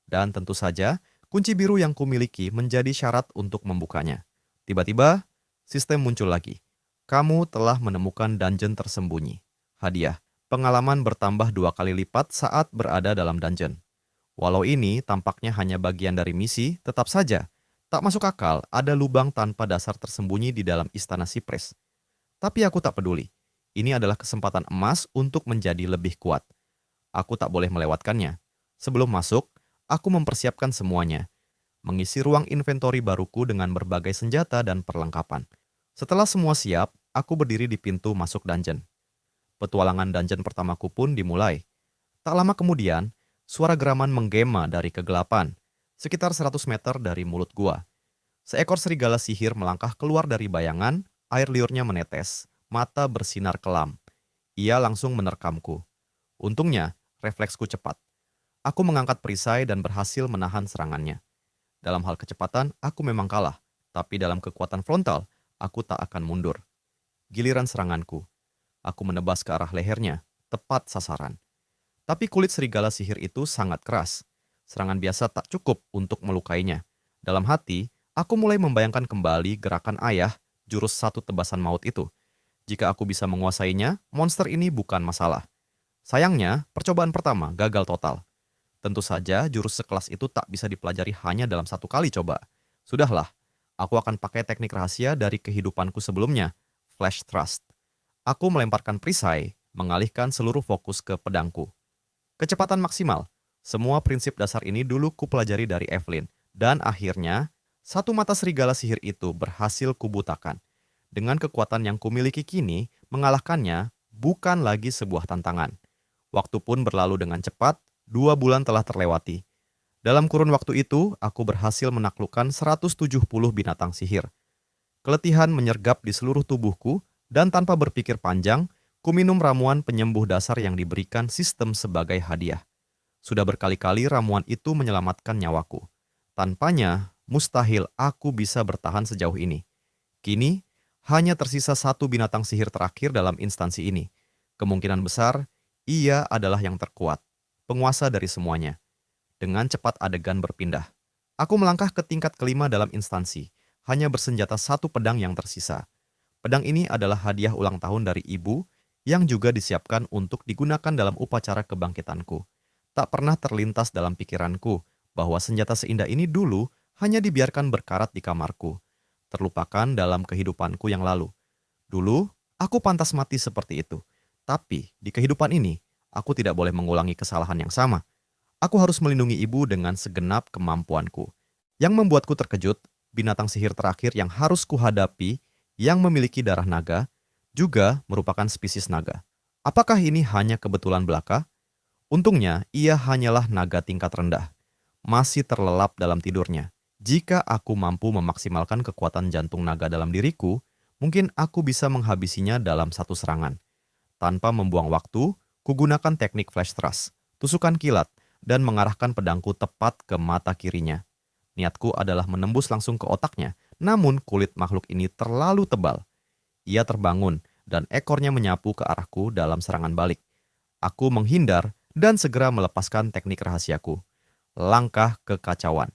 Dan tentu saja, kunci biru yang kumiliki menjadi syarat untuk membukanya. Tiba-tiba, sistem muncul lagi. Kamu telah menemukan dungeon tersembunyi. Hadiah, pengalaman bertambah 2 kali lipat saat berada dalam dungeon. Walau ini tampaknya hanya bagian dari misi, tetap saja, tak masuk akal ada lubang tanpa dasar tersembunyi di dalam istana Sipres. Tapi aku tak peduli. Ini adalah kesempatan emas untuk menjadi lebih kuat. Aku tak boleh melewatkannya. Sebelum masuk, aku mempersiapkan semuanya, mengisi ruang inventori baruku dengan berbagai senjata dan perlengkapan. Setelah semua siap, aku berdiri di pintu masuk dungeon. Petualangan dungeon pertamaku pun dimulai. Tak lama kemudian, suara geraman menggema dari kegelapan, sekitar 100 meter dari mulut gua. Seekor serigala sihir melangkah keluar dari bayangan, air liurnya menetes, mata bersinar kelam. Ia langsung menerkamku. Untungnya, refleksku cepat. Aku mengangkat perisai dan berhasil menahan serangannya. Dalam hal kecepatan, aku memang kalah. Tapi dalam kekuatan frontal, aku tak akan mundur. Giliran seranganku. Aku menebas ke arah lehernya, tepat sasaran. Tapi kulit serigala sihir itu sangat keras. Serangan biasa tak cukup untuk melukainya. Dalam hati, aku mulai membayangkan kembali gerakan ayah, jurus satu tebasan maut itu. Jika aku bisa menguasainya, monster ini bukan masalah. Sayangnya, percobaan pertama gagal total. Tentu saja jurus sekelas itu tak bisa dipelajari hanya dalam 1 kali coba. Sudahlah, aku akan pakai teknik rahasia dari kehidupanku sebelumnya, Flash Thrust. Aku melemparkan perisai, mengalihkan seluruh fokus ke pedangku. Kecepatan maksimal. Semua prinsip dasar ini dulu kupelajari dari Evelyn. Dan akhirnya, satu mata serigala sihir itu berhasil kubutakan. Dengan kekuatan yang kumiliki kini, mengalahkannya bukan lagi sebuah tantangan. Waktu pun berlalu dengan cepat, 2 bulan telah terlewati. Dalam kurun waktu itu, aku berhasil menaklukkan 170 binatang sihir. Keletihan menyergap di seluruh tubuhku, dan tanpa berpikir panjang, ku minum ramuan penyembuh dasar yang diberikan sistem sebagai hadiah. Sudah berkali-kali ramuan itu menyelamatkan nyawaku. Tanpanya, mustahil aku bisa bertahan sejauh ini. Kini, hanya tersisa satu binatang sihir terakhir dalam instansi ini. Kemungkinan besar, ia adalah yang terkuat, penguasa dari semuanya. Dengan cepat adegan berpindah. Aku melangkah ke tingkat kelima dalam instansi, hanya bersenjata satu pedang yang tersisa. Pedang ini adalah hadiah ulang tahun dari ibu yang juga disiapkan untuk digunakan dalam upacara kebangkitanku. Tak pernah terlintas dalam pikiranku bahwa senjata seindah ini dulu hanya dibiarkan berkarat di kamarku, terlupakan dalam kehidupanku yang lalu. Dulu, aku pantas mati seperti itu. Tapi di kehidupan ini, aku tidak boleh mengulangi kesalahan yang sama. Aku harus melindungi ibu dengan segenap kemampuanku. Yang membuatku terkejut, binatang sihir terakhir yang harus kuhadapi, yang memiliki darah naga, juga merupakan spesies naga. Apakah ini hanya kebetulan belaka? Untungnya, ia hanyalah naga tingkat rendah. Masih terlelap dalam tidurnya. Jika aku mampu memaksimalkan kekuatan jantung naga dalam diriku, mungkin aku bisa menghabisinya dalam satu serangan. Tanpa membuang waktu, kugunakan teknik flash thrust, tusukan kilat, dan mengarahkan pedangku tepat ke mata kirinya. Niatku adalah menembus langsung ke otaknya, namun kulit makhluk ini terlalu tebal. Ia terbangun, dan ekornya menyapu ke arahku dalam serangan balik. Aku menghindar dan segera melepaskan teknik rahasiaku. Langkah kekacauan.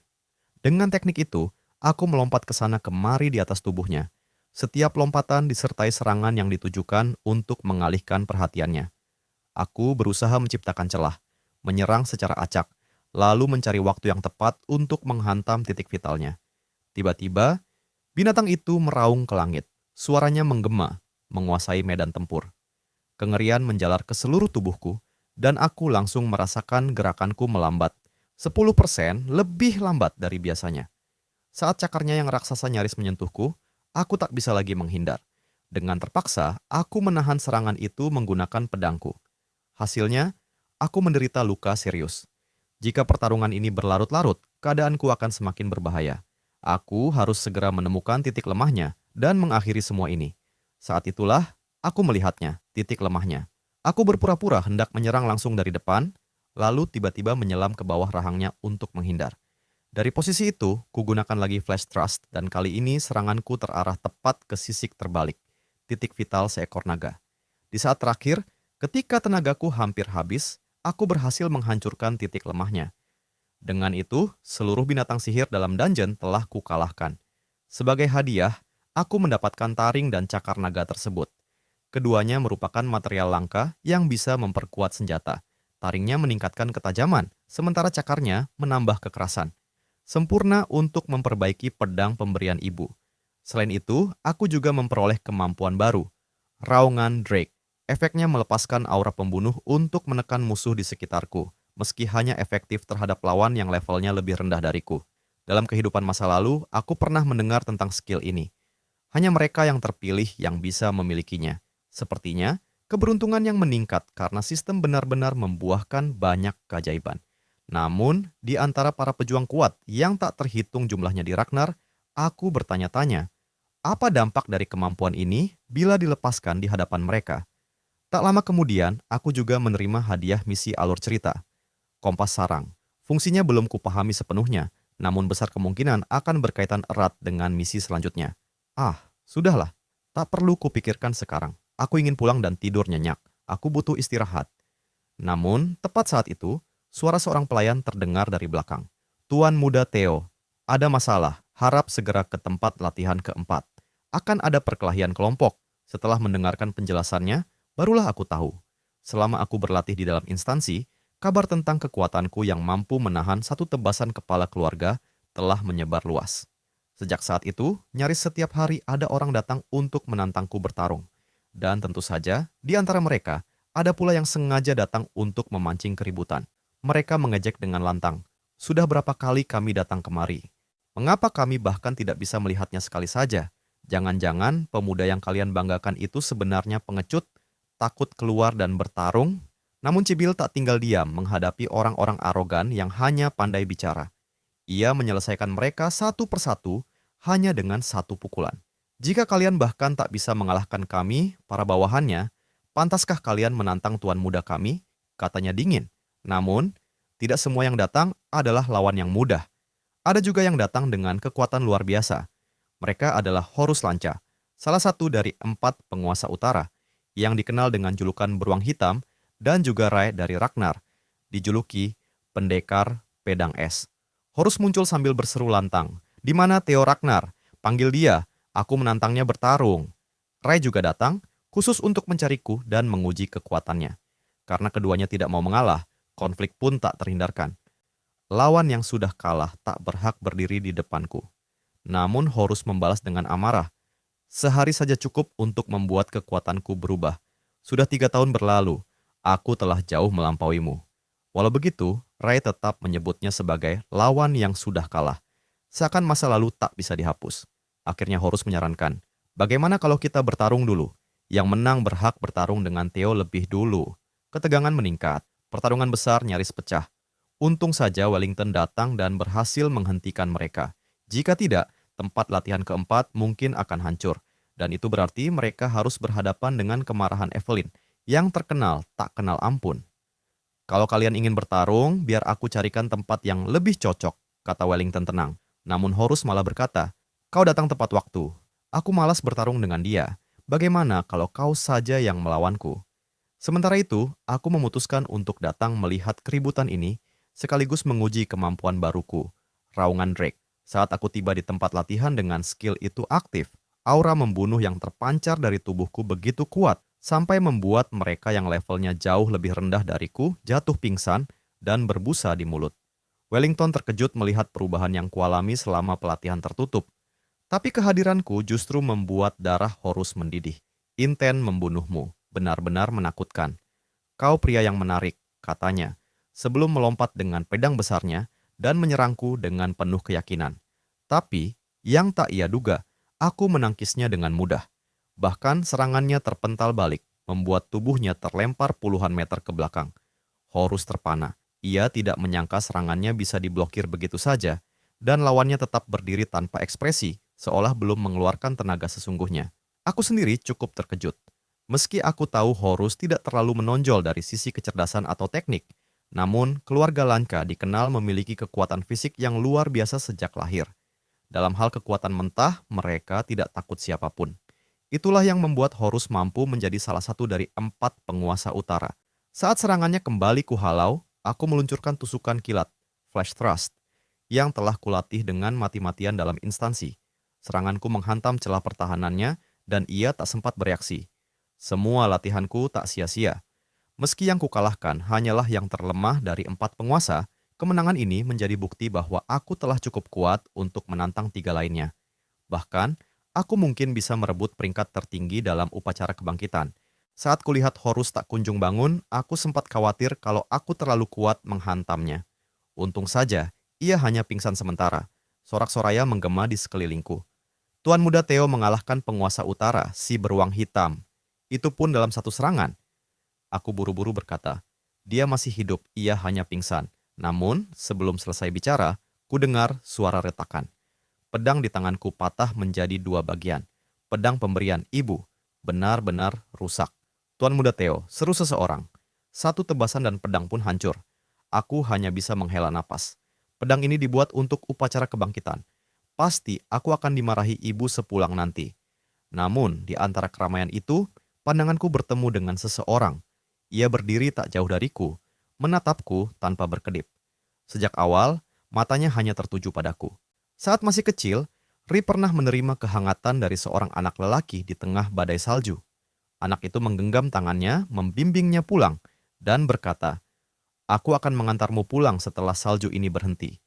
Dengan teknik itu, aku melompat ke sana kemari di atas tubuhnya. Setiap lompatan disertai serangan yang ditujukan untuk mengalihkan perhatiannya. Aku berusaha menciptakan celah, menyerang secara acak, lalu mencari waktu yang tepat untuk menghantam titik vitalnya. Tiba-tiba, binatang itu meraung ke langit. Suaranya menggema, menguasai medan tempur. Kengerian menjalar ke seluruh tubuhku, dan aku langsung merasakan gerakanku melambat. 10% lebih lambat dari biasanya. Saat cakarnya yang raksasa nyaris menyentuhku, aku tak bisa lagi menghindar. Dengan terpaksa, aku menahan serangan itu menggunakan pedangku. Hasilnya, aku menderita luka serius. Jika pertarungan ini berlarut-larut, keadaanku akan semakin berbahaya. Aku harus segera menemukan titik lemahnya dan mengakhiri semua ini. Saat itulah aku melihatnya, titik lemahnya. Aku berpura-pura hendak menyerang langsung dari depan, lalu tiba-tiba menyelam ke bawah rahangnya untuk menghindar. Dari posisi itu, kugunakan lagi flash thrust dan kali ini seranganku terarah tepat ke sisik terbalik, titik vital seekor naga. Di saat terakhir, ketika tenagaku hampir habis, aku berhasil menghancurkan titik lemahnya. Dengan itu, seluruh binatang sihir dalam dungeon telah kukalahkan. Sebagai hadiah, aku mendapatkan taring dan cakar naga tersebut. Keduanya merupakan material langka yang bisa memperkuat senjata. Taringnya meningkatkan ketajaman, sementara cakarnya menambah kekerasan. Sempurna untuk memperbaiki pedang pemberian ibu. Selain itu, aku juga memperoleh kemampuan baru, Raungan Drake. Efeknya melepaskan aura pembunuh untuk menekan musuh di sekitarku, meski hanya efektif terhadap lawan yang levelnya lebih rendah dariku. Dalam kehidupan masa lalu, aku pernah mendengar tentang skill ini. Hanya mereka yang terpilih yang bisa memilikinya. Sepertinya, keberuntungan yang meningkat karena sistem benar-benar membuahkan banyak keajaiban. Namun, di antara para pejuang kuat yang tak terhitung jumlahnya di Ragnar, aku bertanya-tanya, apa dampak dari kemampuan ini bila dilepaskan di hadapan mereka? Tak lama kemudian, aku juga menerima hadiah misi alur cerita, Kompas Sarang. Fungsinya belum kupahami sepenuhnya, namun besar kemungkinan akan berkaitan erat dengan misi selanjutnya. Sudahlah. Tak perlu kupikirkan sekarang. Aku ingin pulang dan tidur nyenyak. Aku butuh istirahat. Namun, tepat saat itu, suara seorang pelayan terdengar dari belakang. Tuan Muda Theo, ada masalah. Harap segera ke tempat latihan keempat. Akan ada perkelahian kelompok. Setelah mendengarkan penjelasannya, barulah aku tahu. Selama aku berlatih di dalam instansi, kabar tentang kekuatanku yang mampu menahan satu tebasan kepala keluarga telah menyebar luas. Sejak saat itu, nyaris setiap hari ada orang datang untuk menantangku bertarung. Dan tentu saja, di antara mereka, ada pula yang sengaja datang untuk memancing keributan. Mereka mengejek dengan lantang. Sudah berapa kali kami datang kemari? Mengapa kami bahkan tidak bisa melihatnya sekali saja? Jangan-jangan pemuda yang kalian banggakan itu sebenarnya pengecut, takut keluar dan bertarung? Namun Cibil tak tinggal diam menghadapi orang-orang arogan yang hanya pandai bicara. Ia menyelesaikan mereka satu persatu hanya dengan satu pukulan. Jika kalian bahkan tak bisa mengalahkan kami, para bawahannya, pantaskah kalian menantang tuan muda kami? Katanya dingin. Namun, tidak semua yang datang adalah lawan yang mudah. Ada juga yang datang dengan kekuatan luar biasa. Mereka adalah Horus Lanca, salah satu dari 4 penguasa utara, yang dikenal dengan julukan Beruang Hitam, dan juga Rai dari Ragnar, dijuluki Pendekar Pedang Es. Horus muncul sambil berseru lantang, "Di mana Theo Ragnar? Panggil dia, aku menantangnya bertarung." Rai juga datang, khusus untuk mencariku dan menguji kekuatannya. Karena keduanya tidak mau mengalah, konflik pun tak terhindarkan. Lawan yang sudah kalah tak berhak berdiri di depanku. Namun Horus membalas dengan amarah. Sehari saja cukup untuk membuat kekuatanku berubah. Sudah 3 tahun berlalu, aku telah jauh melampauimu. Walau begitu, Rai tetap menyebutnya sebagai lawan yang sudah kalah. Seakan masa lalu tak bisa dihapus. Akhirnya Horus menyarankan, bagaimana kalau kita bertarung dulu? Yang menang berhak bertarung dengan Theo lebih dulu. Ketegangan meningkat, pertarungan besar nyaris pecah. Untung saja Wellington datang dan berhasil menghentikan mereka. Jika tidak, tempat latihan keempat mungkin akan hancur. Dan itu berarti mereka harus berhadapan dengan kemarahan Evelyn, yang terkenal tak kenal ampun. "Kalau kalian ingin bertarung, biar aku carikan tempat yang lebih cocok," kata Wellington tenang. Namun Horus malah berkata, "Kau datang tepat waktu. Aku malas bertarung dengan dia. Bagaimana kalau kau saja yang melawanku?" Sementara itu, aku memutuskan untuk datang melihat keributan ini, sekaligus menguji kemampuan baruku, Raungan Drake. Saat aku tiba di tempat latihan dengan skill itu aktif, aura membunuh yang terpancar dari tubuhku begitu kuat, sampai membuat mereka yang levelnya jauh lebih rendah dariku jatuh pingsan dan berbusa di mulut. Wellington terkejut melihat perubahan yang kualami selama pelatihan tertutup. Tapi kehadiranku justru membuat darah Horus mendidih. "Inten membunuhmu, benar-benar menakutkan. Kau pria yang menarik," katanya, sebelum melompat dengan pedang besarnya dan menyerangku dengan penuh keyakinan. Tapi, yang tak ia duga, aku menangkisnya dengan mudah. Bahkan serangannya terpental balik, membuat tubuhnya terlempar puluhan meter ke belakang. Horus terpana. Ia tidak menyangka serangannya bisa diblokir begitu saja, dan lawannya tetap berdiri tanpa ekspresi, seolah belum mengeluarkan tenaga sesungguhnya. Aku sendiri cukup terkejut. Meski aku tahu Horus tidak terlalu menonjol dari sisi kecerdasan atau teknik, namun keluarga Lanka dikenal memiliki kekuatan fisik yang luar biasa sejak lahir. Dalam hal kekuatan mentah, mereka tidak takut siapapun. Itulah yang membuat Horus mampu menjadi salah satu dari 4 penguasa utara. Saat serangannya kembali kuhalau, aku meluncurkan tusukan kilat, Flash Thrust, yang telah kulatih dengan mati-matian dalam instansi. Seranganku menghantam celah pertahanannya dan ia tak sempat bereaksi. Semua latihanku tak sia-sia. Meski yang kukalahkan hanyalah yang terlemah dari 4 penguasa, kemenangan ini menjadi bukti bahwa aku telah cukup kuat untuk menantang 3 lainnya. Bahkan, aku mungkin bisa merebut peringkat tertinggi dalam upacara kebangkitan. Saat kulihat Horus tak kunjung bangun, aku sempat khawatir kalau aku terlalu kuat menghantamnya. Untung saja, ia hanya pingsan sementara. Sorak-soraya menggema di sekelilingku. Tuan Muda Theo mengalahkan penguasa utara, si beruang hitam. Itu pun dalam satu serangan. Aku buru-buru berkata, dia masih hidup, ia hanya pingsan. Namun, sebelum selesai bicara, ku dengar suara retakan. Pedang di tanganku patah menjadi 2 bagian. Pedang pemberian ibu, benar-benar rusak. Tuan Muda Theo, seru seseorang. Satu tebasan dan pedang pun hancur. Aku hanya bisa menghela napas. Pedang ini dibuat untuk upacara kebangkitan. Pasti aku akan dimarahi ibu sepulang nanti. Namun, di antara keramaian itu, pandanganku bertemu dengan seseorang. Ia berdiri tak jauh dariku, menatapku tanpa berkedip. Sejak awal, matanya hanya tertuju padaku. Saat masih kecil, Ri pernah menerima kehangatan dari seorang anak lelaki di tengah badai salju. Anak itu menggenggam tangannya, membimbingnya pulang, dan berkata, "Aku akan mengantarmu pulang setelah salju ini berhenti."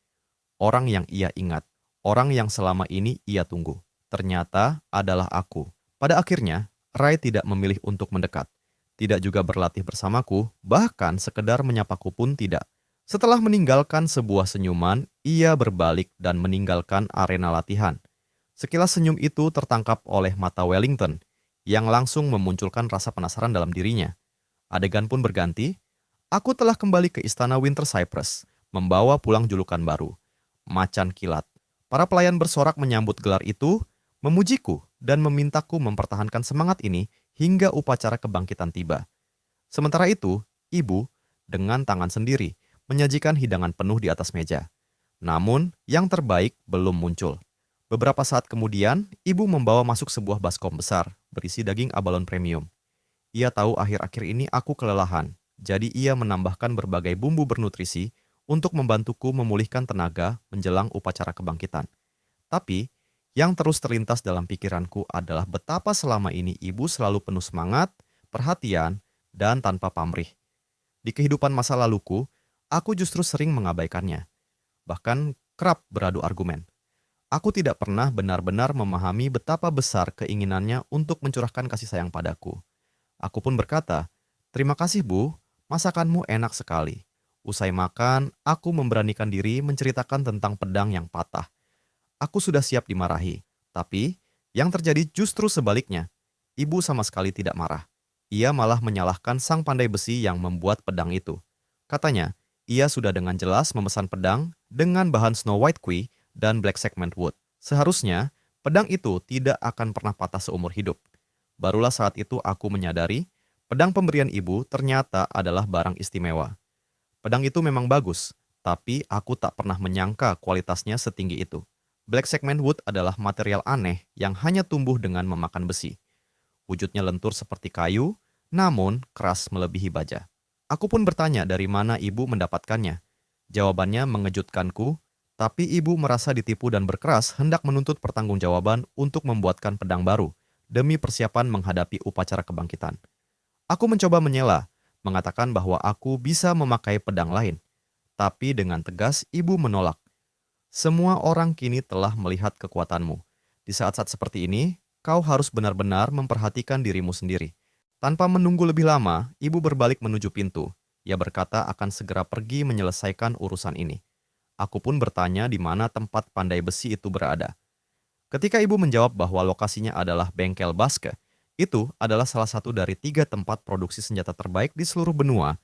Orang yang ia ingat, orang yang selama ini ia tunggu, ternyata adalah aku. Pada akhirnya, Rai tidak memilih untuk mendekat. Tidak juga berlatih bersamaku, bahkan sekedar menyapaku pun tidak. Setelah meninggalkan sebuah senyuman, ia berbalik dan meninggalkan arena latihan. Sekilas senyum itu tertangkap oleh mata Wellington, yang langsung memunculkan rasa penasaran dalam dirinya. Adegan pun berganti, aku telah kembali ke istana Winter Cypress, membawa pulang julukan baru, Macan Kilat. Para pelayan bersorak menyambut gelar itu, memujiku dan memintaku mempertahankan semangat ini hingga upacara kebangkitan tiba. Sementara itu, ibu, dengan tangan sendiri, menyajikan hidangan penuh di atas meja. Namun, yang terbaik belum muncul. Beberapa saat kemudian, ibu membawa masuk sebuah baskom besar, berisi daging abalon premium. Ia tahu akhir-akhir ini aku kelelahan, jadi ia menambahkan berbagai bumbu bernutrisi untuk membantuku memulihkan tenaga menjelang upacara kebangkitan. Tapi, yang terus terlintas dalam pikiranku adalah betapa selama ini ibu selalu penuh semangat, perhatian, dan tanpa pamrih. Di kehidupan masa laluku, aku justru sering mengabaikannya. Bahkan kerap beradu argumen. Aku tidak pernah benar-benar memahami betapa besar keinginannya untuk mencurahkan kasih sayang padaku. Aku pun berkata, "Terima kasih Bu, masakanmu enak sekali." Usai makan, aku memberanikan diri menceritakan tentang pedang yang patah. Aku sudah siap dimarahi, tapi yang terjadi justru sebaliknya. Ibu sama sekali tidak marah. Ia malah menyalahkan sang pandai besi yang membuat pedang itu. Katanya, ia sudah dengan jelas memesan pedang dengan bahan Snow White Key dan Black Segment Wood. Seharusnya, pedang itu tidak akan pernah patah seumur hidup. Barulah saat itu aku menyadari, pedang pemberian ibu ternyata adalah barang istimewa. Pedang itu memang bagus, tapi aku tak pernah menyangka kualitasnya setinggi itu. Black Segment Wood adalah material aneh yang hanya tumbuh dengan memakan besi. Wujudnya lentur seperti kayu, namun keras melebihi baja. Aku pun bertanya dari mana ibu mendapatkannya. Jawabannya mengejutkanku, tapi ibu merasa ditipu dan berkeras hendak menuntut pertanggungjawaban untuk membuatkan pedang baru demi persiapan menghadapi upacara kebangkitan. Aku mencoba menyela, mengatakan bahwa aku bisa memakai pedang lain. Tapi dengan tegas ibu menolak. Semua orang kini telah melihat kekuatanmu. Di saat-saat seperti ini, kau harus benar-benar memperhatikan dirimu sendiri. Tanpa menunggu lebih lama, ibu berbalik menuju pintu. Ia berkata akan segera pergi menyelesaikan urusan ini. Aku pun bertanya di mana tempat pandai besi itu berada. Ketika ibu menjawab bahwa lokasinya adalah bengkel Baske, itu adalah salah satu dari 3 tempat produksi senjata terbaik di seluruh benua